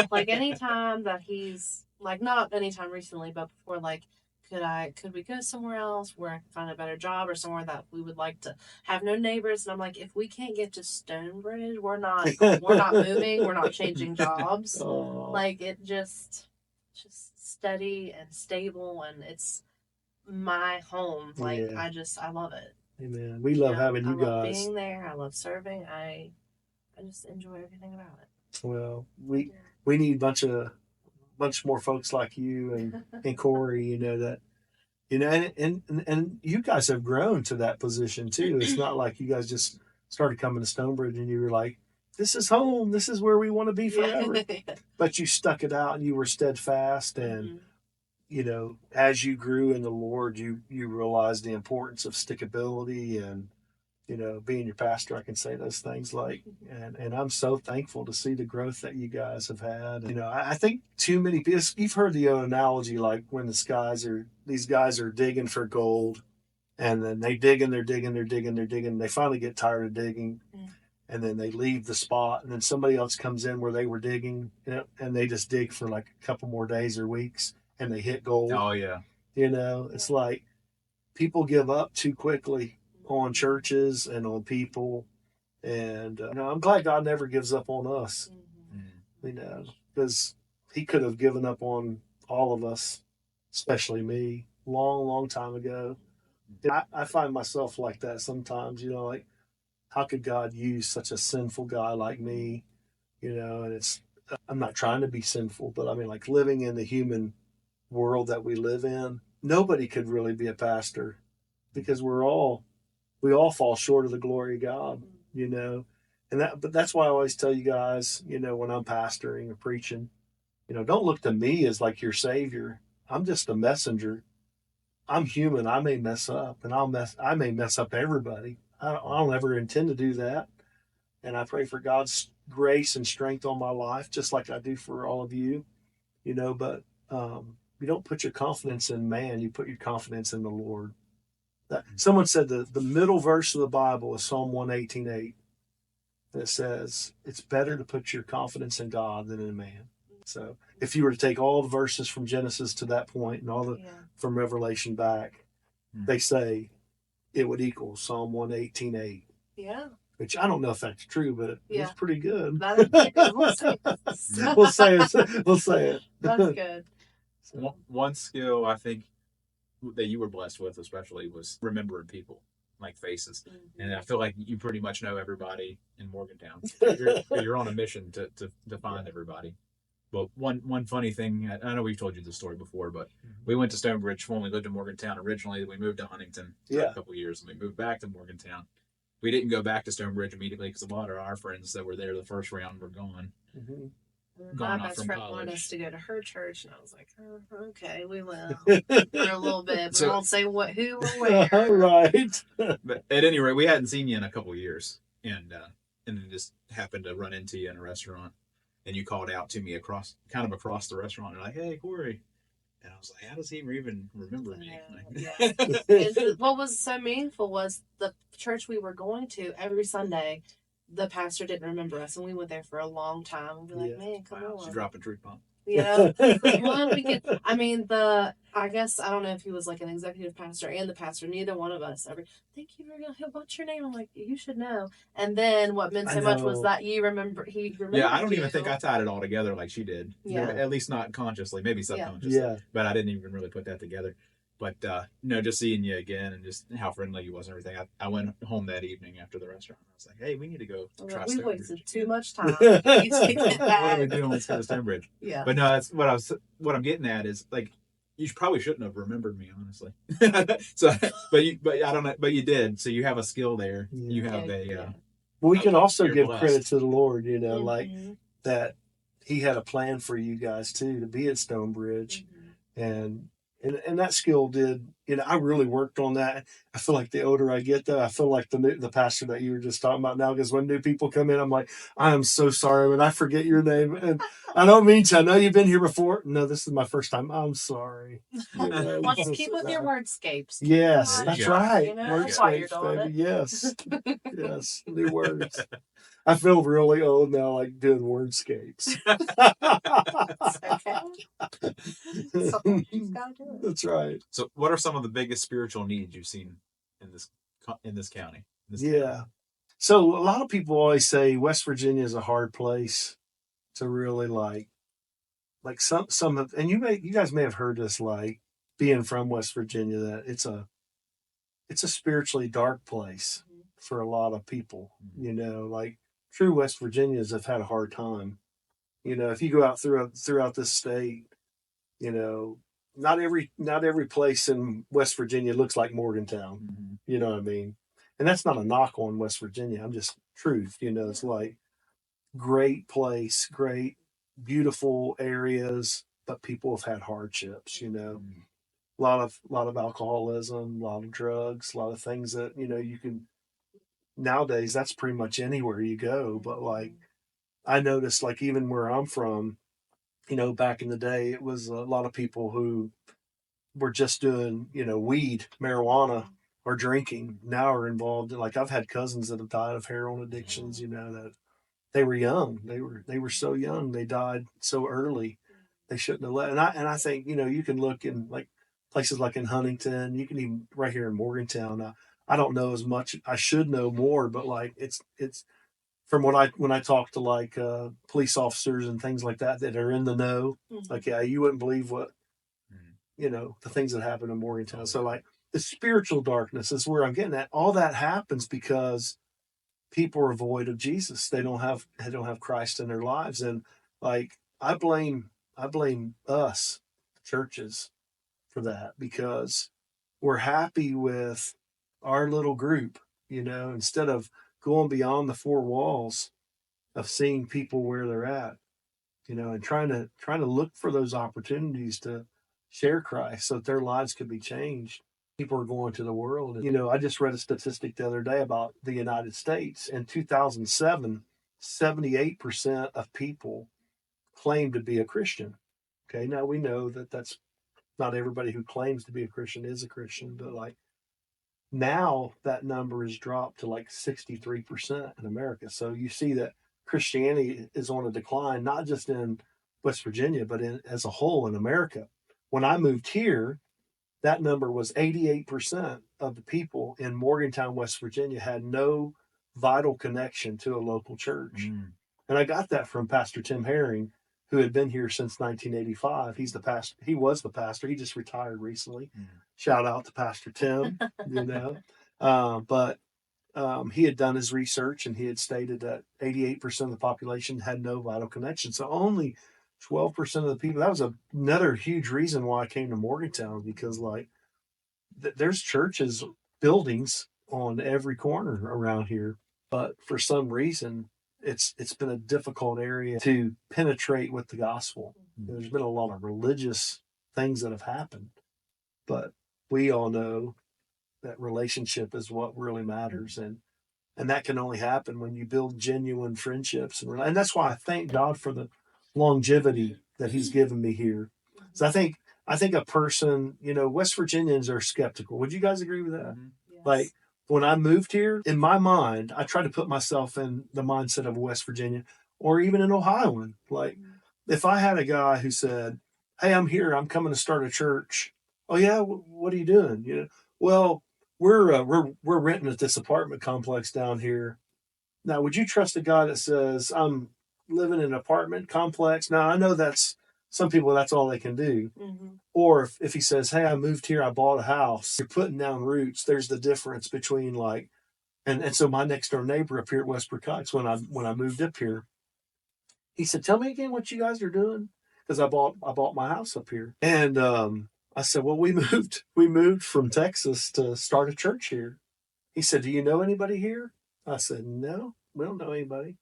Like anytime that he's like, not anytime recently, but before, like, could we go somewhere else where I can find a better job, or somewhere that we would like to have no neighbors? And I'm like, if we can't get to Stonebridge, we're not moving, we're not changing jobs. Like, it just steady and stable, and it's my home. Like, I love it. Amen. We love having you guys. I love being there. I love serving. I just enjoy everything about it. Well, we need bunch more folks like you and Corey, that, and you guys have grown to that position too. It's not like you guys just started coming to Stonebridge and you were like, this is home. This is where we want to be forever. But you stuck it out and you were steadfast. And, as you grew in the Lord, you realized the importance of stickability and, being your pastor, I can say those things and I'm so thankful to see the growth that you guys have had. I think too many people, you've heard the analogy, like when these guys are digging for gold, and then they dig and they're digging, and they finally get tired of digging. And then they leave the spot, and then somebody else comes in where they were digging, and they just dig for like a couple more days or weeks, and they hit gold. Oh yeah. It's like people give up too quickly on churches and on people, And I'm glad God never gives up on us, because he could have given up on all of us, especially me, long time ago. I find myself like that sometimes, like, how could God use such a sinful guy like me? And I'm not trying to be sinful, but I mean, like, living in the human world that we live in, nobody could really be a pastor, because we all fall short of the glory of God, but that's why I always tell you guys, when I'm pastoring or preaching, don't look to me as like your savior. I'm just a messenger. I'm human. I may mess up, and I may mess up everybody. I don't ever intend to do that. And I pray for God's grace and strength on my life, just like I do for all of you, but you don't put your confidence in man. You put your confidence in the Lord. Someone said the middle verse of the Bible is Psalm 118:8. And it says, it's better to put your confidence in God than in man. So if you were to take all the verses from Genesis to that point and all from Revelation back, they say it would equal Psalm 118:8. Yeah. Which I don't know if that's true, but it's pretty good. That is pretty good. We'll say it. We'll say it. We'll say it. That's good. One skill I think that you were blessed with, especially, was remembering people, like faces. And I feel like you pretty much know everybody in Morgantown. You're on a mission to find everybody. But one funny thing, I know we've told you this story before, but we went to Stonebridge when we lived in Morgantown originally. We moved to Huntington for a couple of years, and we moved back to Morgantown. We didn't go back to Stonebridge immediately because a lot of our friends that were there the first round were gone. My best friend wanted us to go to her church, and I was like, oh, okay, we will for a little bit, but won't say what, who, or where. Right. But at any rate, we hadn't seen you in a couple of years, and then just happened to run into you in a restaurant, and you called out to me across the restaurant. You're like, "Hey, Corey," and I was like, "How does he even remember me?" And what was so meaningful was the church we were going to every Sunday. The pastor didn't remember us, and we went there for a long time. We'd be like, man, come on. She's dropping truth bomb. One weekend. I mean, I guess, I don't know if he was like an executive pastor and the pastor. Neither one of us ever, thank you very much. What's your name? I'm like, you should know. And then what meant so much was that he remembered. Yeah, I don't even think I tied it all together like she did. Yeah. At least not consciously, maybe subconsciously. Yeah. But I didn't even really put that together. But, just seeing you again and just how friendly you was and everything. I went home that evening after the restaurant. I was like, hey, we need to go try Stonebridge. We wasted too much time. What are we doing? Let's go to Stonebridge. Yeah. But no, that's what I'm getting at is, like, you probably shouldn't have remembered me, honestly. But you did. So you have a skill there. Yeah. You have Well, we can also give credit to the Lord, like that he had a plan for you guys too, to be at Stonebridge. And that skill did, I really worked on that. I feel like the older I get, though, I feel like the pastor that you were just talking about now, because when new people come in, I'm like, I am so sorry when I forget your name. And I don't mean to. I know you've been here before. No, this is my first time. I'm sorry. Well, just keep with your wordscapes. Yes, that's right. That's why you're doing baby. Yes. Yes, new words. I feel really old now, like doing wordscapes. Okay. Sometimes you've got to do it. That's right. So, what are some of the biggest spiritual needs you've seen in this county? So, a lot of people always say West Virginia is a hard place to really like some of, and you guys may have heard this, like being from West Virginia, that it's a spiritually dark place for a lot of people. Like true West Virginians have had a hard time. If you go out throughout this state, not every place in West Virginia looks like Morgantown. You know what I mean? And that's not a knock on West Virginia. I'm just truth. It's like great place, great, beautiful areas, but people have had hardships. A lot of alcoholism, a lot of drugs, a lot of things that you can. Nowadays, that's pretty much anywhere you go. But like, I noticed, like even where I'm from, back in the day, it was a lot of people who were just doing, weed, marijuana, or drinking. Now are involved in, like, I've had cousins that have died of heroin addictions. That they were young. They were so young. They died so early. They shouldn't have let. And I think you can look in like places like in Huntington. You can even right here in Morgantown. I don't know as much. I should know more, but like it's from when I talk to like police officers and things like that are in the know. Like, yeah, you wouldn't believe what the things that happen in Morgantown. So like the spiritual darkness is where I'm getting at. All that happens because people are void of Jesus. They don't have Christ in their lives, and like I blame us churches for that, because we're happy with our little group, instead of going beyond the four walls of seeing people where they're at, and trying to look for those opportunities to share Christ so that their lives could be changed. People are going to the world. I just read a statistic the other day about the United States. In 2007, 78% of people claimed to be a Christian. Okay, now we know that that's not everybody who claims to be a Christian is a Christian, but like now that number has dropped to like 63% in America. So you see that Christianity is on a decline, not just in West Virginia, but as a whole in America. When I moved here, that number was 88% of the people in Morgantown, West Virginia had no vital connection to a local church. And I got that from Pastor Tim Herring, who had been here since 1985. He's the pastor. He was the pastor. He just retired recently. Shout out to Pastor Tim, but he had done his research, and he had stated that 88% of the population had no vital connection. So only 12% of the people. That was another huge reason why I came to Morgantown, because like there's churches, buildings on every corner around here, but for some reason it's been a difficult area to penetrate with the gospel. There's been a lot of religious things that have happened, but we all know that relationship is what really matters, and that can only happen when you build genuine friendships, and that's why I thank God for the longevity that He's given me here. So I think a person, West Virginians are skeptical. Would you guys agree with that? Yes. Like when I moved here, in my mind, I try to put myself in the mindset of a West Virginia or even an Ohioan. Like if I had a guy who said, "Hey, I'm here. I'm coming to start a church." "Oh yeah, what are you doing?" Well, we're renting at this apartment complex down here. Now, would you trust a guy that says, "I'm living in an apartment complex"? Now, I know that's some people, that's all they can do. Or if he says, "Hey, I moved here, I bought a house," you're putting down roots. There's the difference between like, and so my next door neighbor up here at Westbrook Heights, when I moved up here, he said, "Tell me again what you guys are doing," because I bought my house up here. And I said, "Well, we moved from Texas to start a church here." He said, "Do you know anybody here?" I said, "No, we don't know anybody."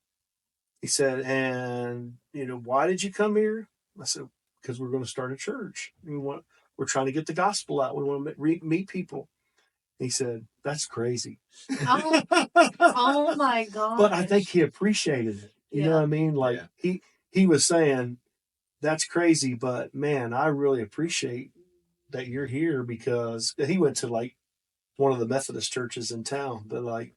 He said, "And why did you come here?" I said, "Because we're going to start a church. We're trying to get the gospel out. We want to meet people." He said, "That's crazy." Oh my God! But I think he appreciated it. You know what I mean? Like he was saying, "That's crazy, but man, I really appreciate that you're here," because he went to like one of the Methodist churches in town, but like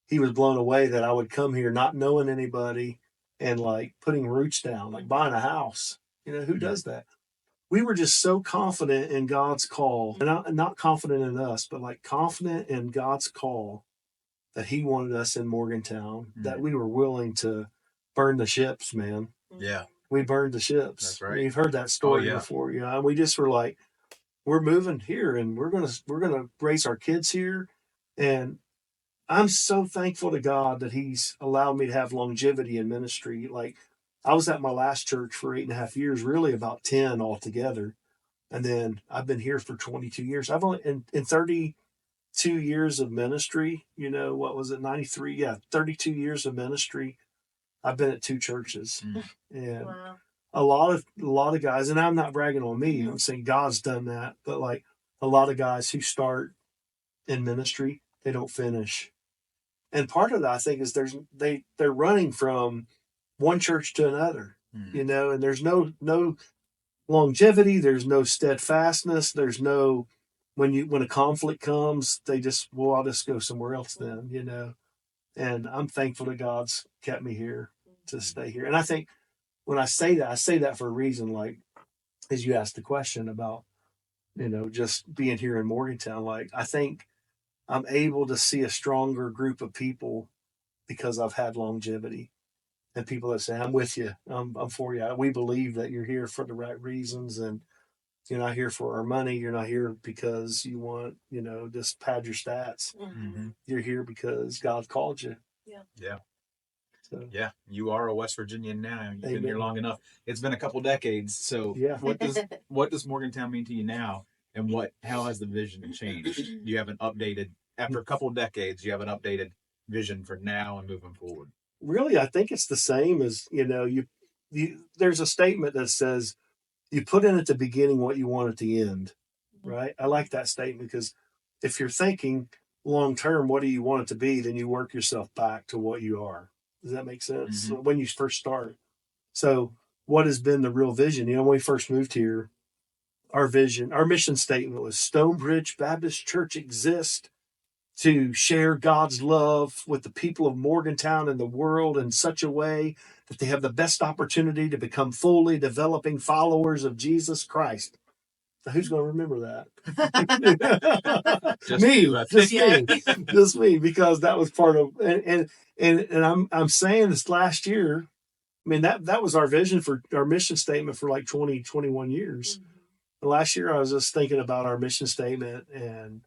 he was blown away that I would come here not knowing anybody and like putting roots down, like buying a house. Who does that? We were just so confident in God's call, and not confident in us, but like confident in God's call that He wanted us in Morgantown, that we were willing to burn the ships, man. Yeah. We burned the ships. That's right. You've heard that story before, and we just were like, we're moving here, and we're gonna raise our kids here. And I'm so thankful to God that He's allowed me to have longevity in ministry. Like I was at my last church for 8.5 years, really about 10 altogether. And then I've been here for 22 years. I've only in 32 years of ministry, what was it, 93? Yeah, 32 years of ministry. I've been at 2 churches. And Wow. a lot of guys, and I'm not bragging on me, I'm saying God's done that, but like a lot of guys who start in ministry, they don't finish. And part of that, I think, is they're running from one church to another, and there's no longevity, there's no steadfastness, there's no when a conflict comes, they just, well, I'll just go somewhere else then, And I'm thankful that God's kept me here to stay here. And I think when I say that for a reason, like as you asked the question about, just being here in Morgantown, like I think I'm able to see a stronger group of people because I've had longevity. And people that say, I'm with you, I'm for you. We believe that you're here for the right reasons, and you're not here for our money. You're not here because you want, just pad your stats. Mm-hmm. You're here because God called you. Yeah. So, yeah, you are a West Virginian now. You've been Amen. here long enough. It's been a couple decades. So Yeah. what does Morgantown mean to you now? And how has the vision changed? You have an updated, after a couple decades, you have an updated vision for now and moving forward. Really, I think it's the same as, you there's a statement that says you put in at the beginning what you want at the end, right? I like that statement because if you're thinking long term, what do you want it to be? Then you work yourself back to what you are. Does that make sense? Mm-hmm. When you first start. So what has been the real vision? When we first moved here, our mission statement was Stonebridge Baptist Church exists to share God's love with the people of Morgantown and the world in such a way that they have the best opportunity to become fully developing followers of Jesus Christ. Now, who's going to remember that? Just me, because that was part of, and I'm saying this last year. I mean, that was our vision for our mission statement for like 20, 21 years. Mm-hmm. Last year, I was just thinking about our mission statement, and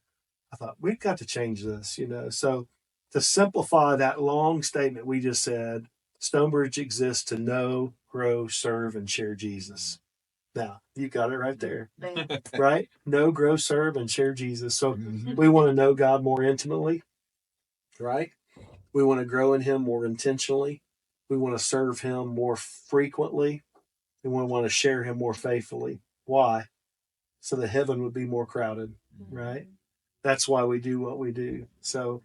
I thought, we've got to change this, So to simplify that long statement we just said, Stonebridge exists to know, grow, serve, and share Jesus. Now, you got it right there, right? Know, grow, serve, and share Jesus. So we want to know God more intimately, right? We want to grow in him more intentionally. We want to serve him more frequently. And we want to share him more faithfully. Why? So that heaven would be more crowded, right? That's why we do what we do. So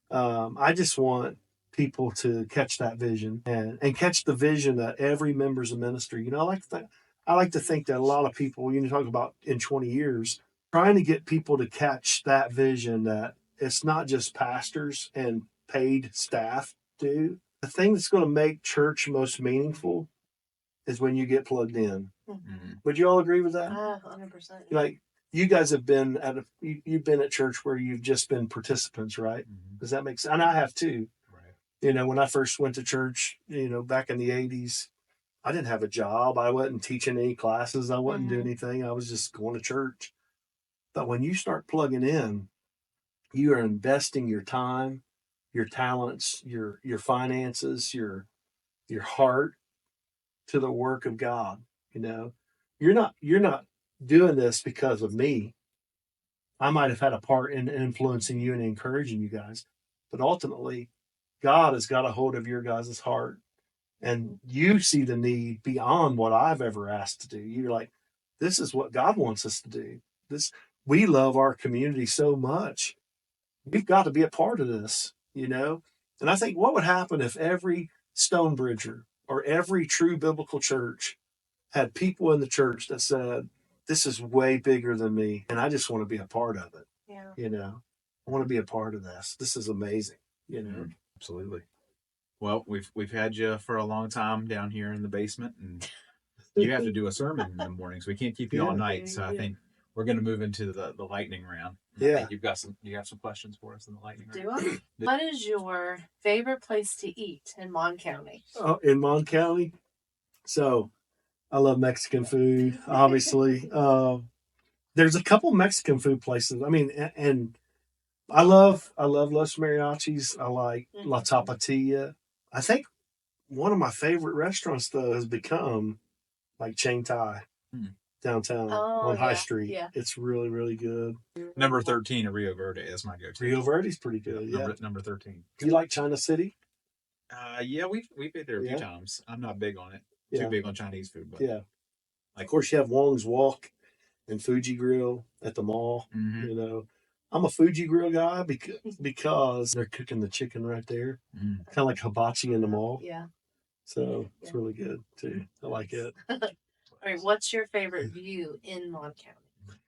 I just want people to catch that vision and catch the vision that every member's a ministry. I like to think that a lot of people, talk about in 20 years, trying to get people to catch that vision that it's not just pastors and paid staff do. The thing that's going to make church most meaningful is when you get plugged in. Mm-hmm. Would you all agree with that? 100%. Like, you guys have been you've been at church where you've just been participants, right? Mm-hmm. Does that make sense? And I have too. Right. When I first went to church, back in the 80s, I didn't have a job. I wasn't teaching any classes. I wasn't doing anything. I was just going to church. But when you start plugging in, you are investing your time, your talents, your finances, your heart to the work of God. You're not doing this because of me. I might have had a part in influencing you and encouraging you guys, but ultimately, God has got a hold of your guys' heart, and you see the need beyond what I've ever asked to do. You're like, this is what God wants us to do. We love our community so much. We've got to be a part of this, And I think, what would happen if every Stonebridger or every true biblical church had people in the church that said, this is way bigger than me, and I just want to be a part of it. Yeah. I want to be a part of this. This is amazing. Absolutely. Well, we've had you for a long time down here in the basement, and you have to do a sermon in the mornings. We can't keep you all night, so I think we're going to move into the lightning round. Yeah. I think you have some questions for us in the lightning round. Do I? What is your favorite place to eat in Mon County? In Mon County? So I love Mexican food, obviously. There's a couple Mexican food places. I mean, and I love Los Mariachis. I like La Tapatilla. I think one of my favorite restaurants, though, has become like Chain Thai downtown on High Street. Yeah. It's really, really good. Number 13 at Rio Verde is my go-to. Rio Verde's pretty good. Yeah. Number 13. Do you like China City? Yeah, we've been there a few times. I'm not big on it. Too big on Chinese food, but of course, you have Wong's Walk and Fuji Grill at the mall. Mm-hmm. I'm a Fuji Grill guy because they're cooking the chicken right there, kind of like hibachi in the mall. Yeah. So it's really good too. I like it. All right, what's your favorite view in Mon County?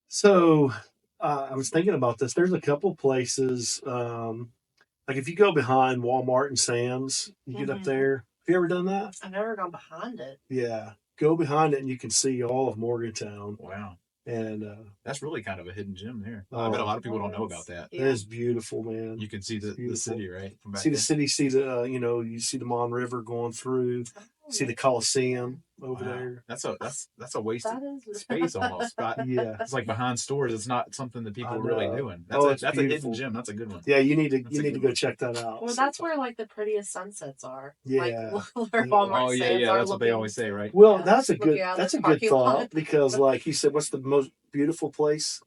So I was thinking about this. There's a couple places, like if you go behind Walmart and Sam's, you get up there. Have you ever done that? I've never gone behind it. Yeah. Go behind it and you can see all of Morgantown. Wow. And that's really kind of a hidden gem there. I bet a lot of people don't know about that. It is beautiful, man. You can see the city, right? From back See the there. city, see the you see the Mon River going through, see the Coliseum over there. That's a wasted is space almost. Yeah, It's like behind stores. It's not something that people are really doing. It's that's a beautiful. hidden gem. That's a good one. Yeah, you need to go check that out. Well, that's where like the prettiest sunsets are. Yeah. Like, where Walmart stands are That's what they looking- always say, right? Well, Yeah, that's a looking good out that's the a good parking thought lot. because, like you said, what's the most beautiful place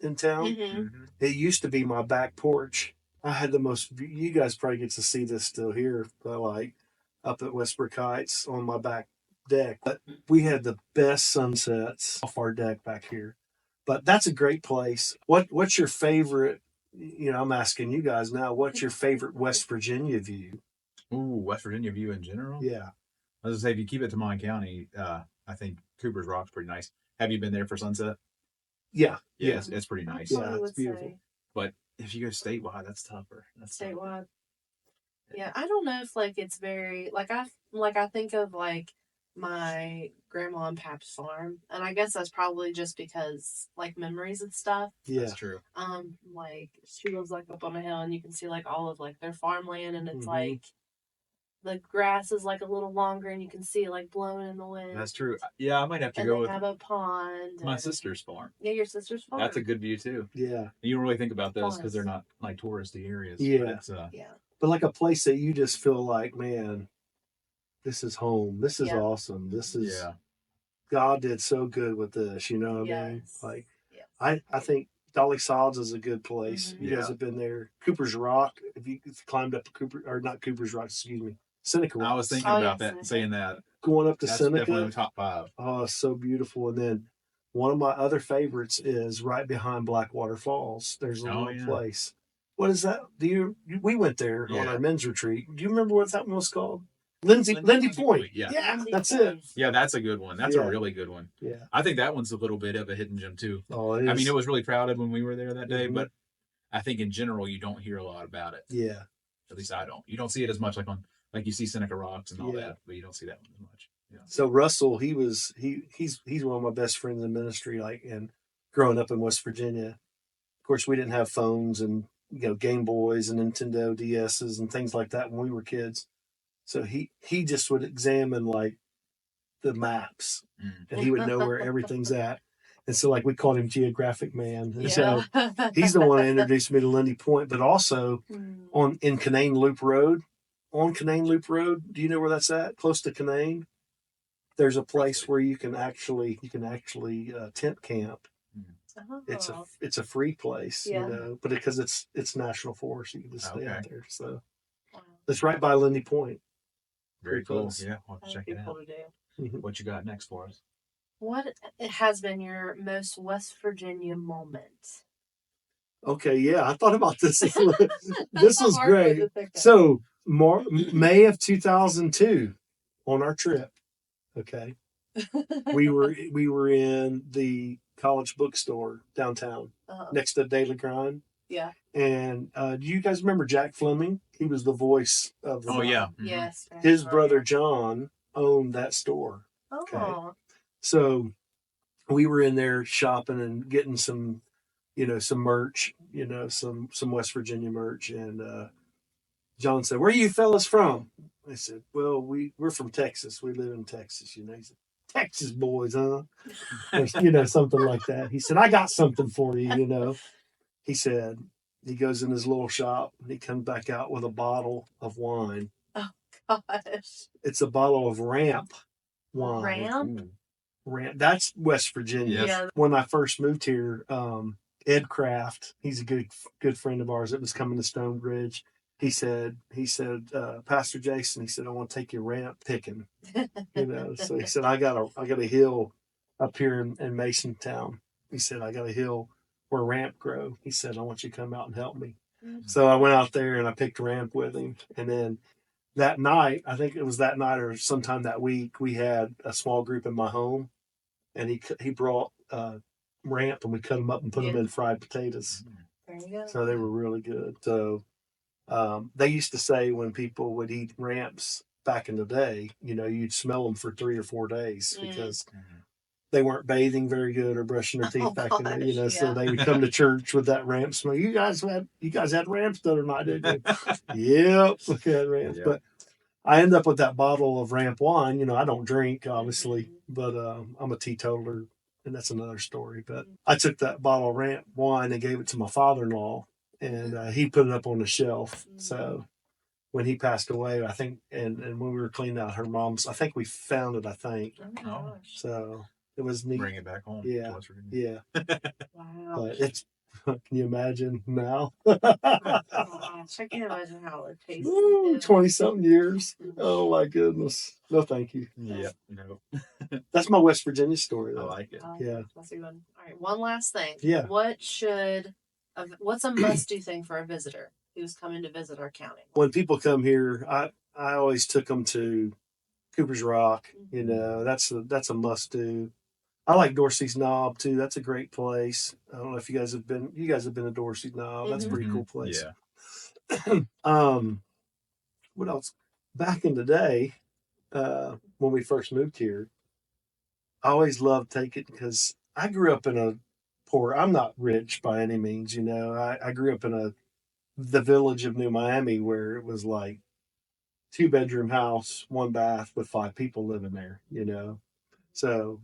in town? Mhm. It used to be my back porch. I had the most. You guys probably get to see this still here, but like up at Westbrook Heights on my back deck. But we had the best sunsets off our deck back here. But that's a great place. What's your favorite? I'm asking you guys now. What's your favorite West Virginia view? Ooh, West Virginia view in general. Yeah. I was gonna say, if you keep it to Mon County, I think Cooper's Rock's pretty nice. Have you been there for sunset? Yeah. Yeah, it's pretty nice. Yeah, I it's would beautiful. say But if you go statewide, that's tougher. That's tougher. statewide. Yeah, I don't know if like it's very like I think of like my grandma and pap's farm, and I guess that's probably just because like memories and stuff. Yeah. That's true. Like she lives like up on a hill, and you can see like all of like their farmland, and it's Mhm. like the grass is like a little longer, and you can see it like blowing in the wind. That's true. Yeah, I might have to And go they with have a pond. my and- sister's farm. Yeah, your sister's farm. That's a good view too. Yeah. You don't really think about those because Plus. they're not like touristy areas. Yeah. But it's, Yeah. But like a place that you just feel like, man, this is home. This is Yeah. awesome. This is yeah. God did so good with this. You know what I mean? Yes. Like Yes. I think Dolly Sods is a good place. Mhm. You guys Yeah. have been there. Cooper's Rock. If you climbed up Cooper or not Cooper's Rock, excuse me, Seneca Rock. I was thinking Oh, about yes, that, I saying that. Going up to That's Seneca. definitely top 5. Oh, it's so beautiful. And then one of my other favorites is right behind Blackwater Falls. There's a Oh, little yeah. place. What is that? We went there on Yeah. our men's retreat. Do you remember what that one was called? Lindy Point. Yeah. Lindy that's Point. it. Yeah, that's a good one. That's Yeah. a really good one. Yeah. I think that one's a little bit of a hidden gem too. Oh, it is. I mean, it was really crowded when we were there that day, Mhm. but I think in general you don't hear a lot about it. Yeah. At least I don't. You don't see it as much like you see Seneca Rocks and all Yeah. that, but you don't see that one as much. Yeah. So Russell, he's one of my best friends in ministry, like, and growing up in West Virginia. Of course, we didn't have phones and Game Boys and Nintendo DSs and things like that when we were kids. So he just would examine like the maps, and he would know where everything's at. And so like we called him Geographic Man. And so he's the one that introduced me to Lindy Point, but also in Canaan Loop Road. On Canaan Loop Road, do you know where that's at? Close to Canaan. There's a place where you can actually tent camp. Oh. It's a free place, Yeah. but because it's national forest, you can just stay out Okay. there. So Wow. it's right by Lindy Point. Very Pretty cool. close. Yeah, we'll have to That's check it beautiful out. to do. What you got next for us? What has been your most West Virginia moment? Okay, yeah, I thought about this. This was Hard one great. to think of. So May of 2002, on our trip, okay, we were in the college bookstore downtown next to Daily Grind. Yeah. And do you guys remember Jack Fleming? He was the voice of the. Oh yeah. Yes. His brother John owned that store. Oh. So we were in there shopping and getting some merch, some West Virginia merch. And John said, "Where are you fellas from?" I said, "Well, we're from Texas. We live in Texas." He said, "Texas boys, huh?" Or, something like that. He said, "I got something for you, He said, he goes in his little shop and he comes back out with a bottle of wine. Oh gosh. It's a bottle of Ramp wine. Ramp? Ramp. That's West Virginia. Yes. Yeah. When I first moved here, Ed Kraft, he's a good friend of ours that was coming to Stonebridge. He said, Pastor Jason, he said, "I want to take you ramp picking." So he said, I got a hill up here in Masontown. He said, "I got a hill where ramp grow." He said, "I want you to come out and help me." So I went out there and I picked ramp with him. And then that night, I think it was that night or sometime that week, we had a small group in my home, and he brought ramp, and we cut them up and put them in fried potatoes. There you go. So they were really good. So they used to say when people would eat ramps back in the day, you'd smell them for 3 or 4 days because they weren't bathing very good or brushing their teeth back in the, you know, gosh, so yeah. they would come to church with that ramp smell. You guys had ramps the other night, didn't you? Yep, we had ramps. Yep. But I end up with that bottle of ramp wine. You know, I don't drink, obviously, Mhm. but I'm a teetotaler, and that's another story. But I took that bottle of ramp wine and gave it to my father-in-law, and he put it up on the shelf. So when he passed away, I think, and when we were cleaning out her mom's, I think we found it, I think. Oh my gosh. So it was neat. Bring it back home. Yeah. to West Virginia. Yeah. Wow. But it's, can you imagine now? Oh gosh, I can't imagine how it tastes. 20-something years. Oh my goodness. No, thank you. Yep. No. That's my West Virginia story, I though. like it. Yeah. That's a good one. All right, one last thing. Yeah. What's a must-do thing for a visitor who's coming to visit our county? When people come here, I always took them to Cooper's Rock. You know, that's a must do. I like Dorsey's Knob too. That's a great place. I don't know if you guys have been. You guys have been to Dorsey's Knob. That's a pretty cool place. Yeah. What else? Back in the day, when we first moved here, I always loved taking, because I grew up in a poor. I'm not rich by any means. You know, I grew up in the village of New Miami, where it was like 2-bedroom house, 1 bath with 5 people living there. You know, so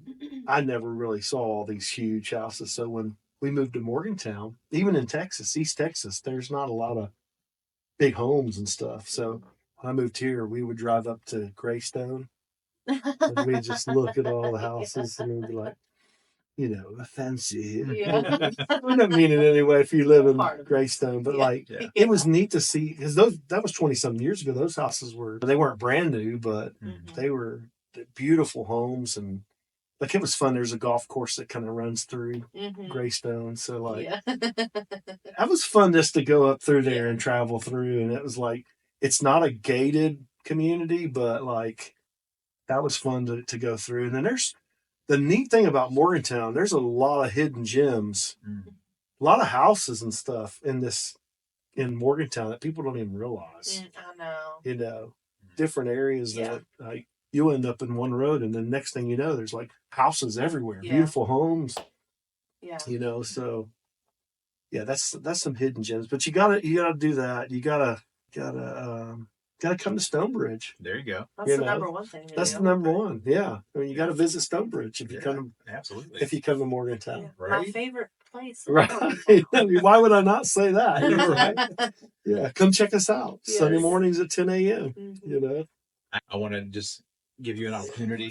I never really saw all these huge houses. So when we moved to Morgantown, even in Texas, East Texas, there's not a lot of big homes and stuff. So when I moved here, we would drive up to Greystone and we'd just look at all the houses and we'd be like, you know, fancy. Yeah. We don't mean it anyway if you live in Part of it. Greystone, but Yeah. like Yeah. it was neat to see, because that was 20-some years ago. Those houses they weren't brand new, but they were beautiful homes, and like it was fun. There's a golf course that kind of runs through Greystone, so like Yeah. that was fun just to go up through there and travel through. And it was like, it's not a gated community, but like that was fun to go through. And then there's the neat thing about Morgantown, there's a lot of hidden gems, a lot of houses and stuff in Morgantown that people don't even realize. I know. You know, different areas that like you end up in one road, and then next thing you know, there's like houses everywhere, beautiful homes. Yeah. You know, so yeah, that's some hidden gems. But you gotta do that. You gotta come to Stonebridge. There you go. That's the number one thing. That's the number one. Yeah, I mean, you got to visit Stonebridge if you come. Absolutely. If you come to Morgantown, Yeah. Right? My favorite place. Right? I mean, why would I not say that? You know, right? Yeah, come check us out. Yes. Sunday mornings at 10 a.m. Mhm. You know. I want to just give you an opportunity.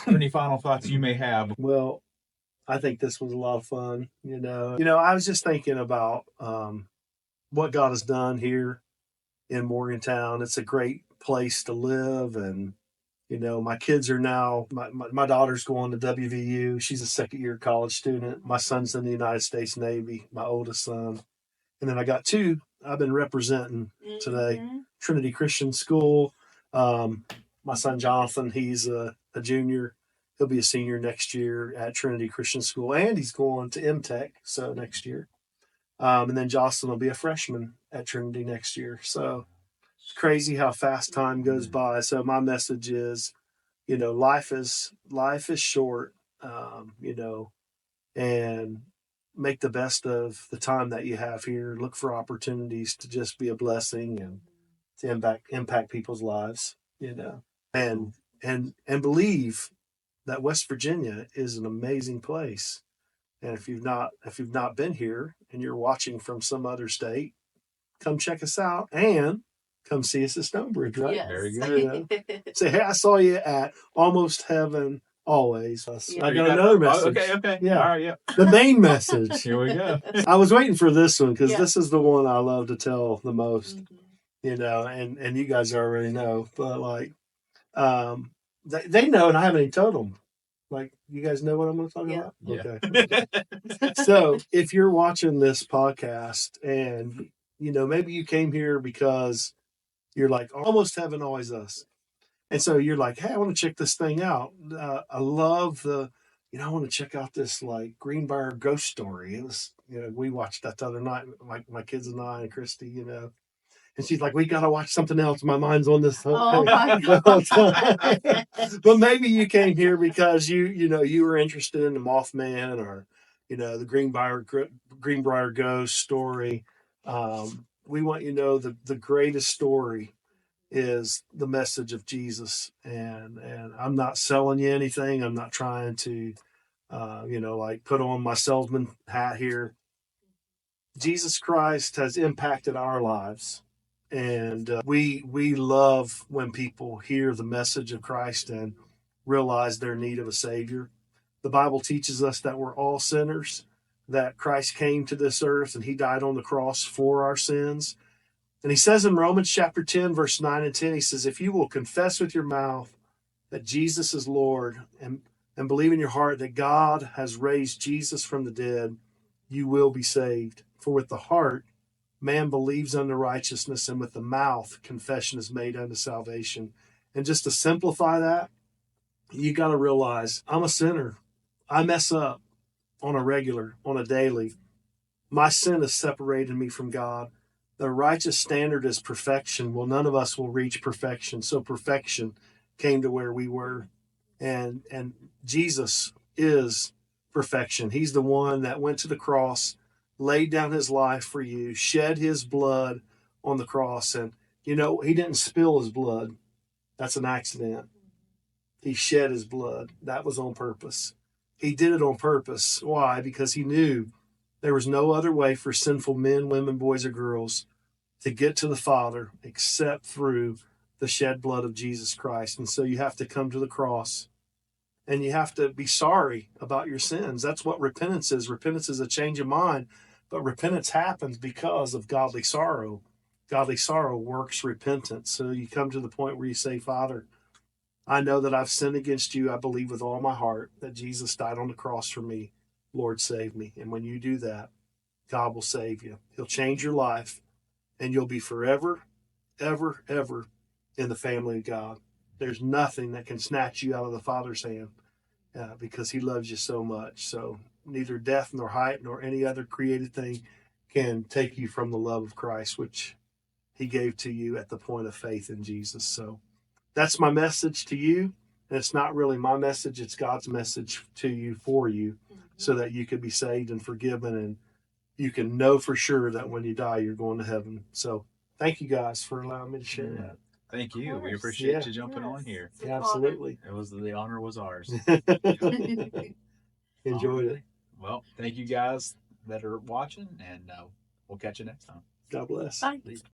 Any final thoughts you may have? Well, I think this was a lot of fun. You know, I was just thinking about what God has done here in Morgantown. It's a great place to live, and you know, my kids are now. My daughter's going to WVU. She's a second-year college student. My son's in the United States Navy. My oldest son, and then I got 2 I've been representing today. Trinity Christian School. My son Jonathan, he's a junior. He'll be a senior next year at Trinity Christian School, and he's going to MTech, so next year. And then Jocelyn will be a freshman at Trinity next year. So it's crazy how fast time goes by. So my message is, you know, life is short, you know, and make the best of the time that you have here. Look for opportunities to just be a blessing and to impact people's lives, you know, and believe that West Virginia is an amazing place. And if you've not been here and you're watching from some other state, come check us out and come see us at Stonebridge, right? Yes. Very good. You know? Say, hey, I saw you at Almost Heaven Always. Yeah. I got another message. Okay. Yeah. All right. Yeah. The main message. Here we go. I was waiting for this one because Yeah. this is the one I love to tell the most, Mhm. you know, and you guys already know, but like, they know, and I haven't even told them. Like, you guys know what I'm going to talk about? Yeah. Okay. So if you're watching this podcast and, you know, maybe you came here because you're like, Almost Heaven, Always Us. And so you're like, hey, I want to check this thing out. I love I want to check out this like Greenbrier ghost story. It was, you know, we watched that the other night, my kids and I and Christy, you know. And she's like, we got to watch something else. My mind's on this Oh my the whole God. time. But maybe you came here because you were interested in the Mothman or, the Greenbrier ghost story. We want you to know the greatest story is the message of Jesus. And I'm not selling you anything. I'm not trying to, like put on my salesman hat here. Jesus Christ has impacted our lives. And we love when people hear the message of Christ and realize their need of a Savior. The Bible teaches us that we're all sinners, that Christ came to this earth and he died on the cross for our sins. And he says in Romans chapter 10, verse 9 and 10, he says, if you will confess with your mouth that Jesus is Lord and believe in your heart that God has raised Jesus from the dead, you will be saved. For with the heart, man believes unto righteousness, and with the mouth, confession is made unto salvation. And just to simplify that, you got to realize I'm a sinner. I mess up on a daily. My sin has separated me from God. The righteous standard is perfection. Well, none of us will reach perfection. So perfection came to where we were. And Jesus is perfection. He's the one that went to the cross, laid down his life for you, shed his blood on the cross. And, he didn't spill his blood. That's an accident. He shed his blood. That was on purpose. He did it on purpose. Why? Because he knew there was no other way for sinful men, women, boys, or girls to get to the Father except through the shed blood of Jesus Christ. And so you have to come to the cross and you have to be sorry about your sins. That's what repentance is. Repentance is a change of mind, but repentance happens because of godly sorrow. Godly sorrow works repentance. So you come to the point where you say, Father, I know that I've sinned against you. I believe with all my heart that Jesus died on the cross for me. Lord, save me. And when you do that, God will save you. He'll change your life and you'll be forever, ever, ever in the family of God. There's nothing that can snatch you out of the Father's hand because he loves you so much. So neither death nor height nor any other created thing can take you from the love of Christ, which he gave to you at the point of faith in Jesus. So that's my message to you. And it's not really my message. It's God's message to you, for you, so that you can be saved and forgiven. And you can know for sure that when you die, you're going to heaven. So thank you guys for allowing me to share that. Thank you. We appreciate you jumping on here. Yeah, absolutely. The honor was ours. Enjoyed it. Well, thank you guys that are watching, and we'll catch you next time. God bless. Bye.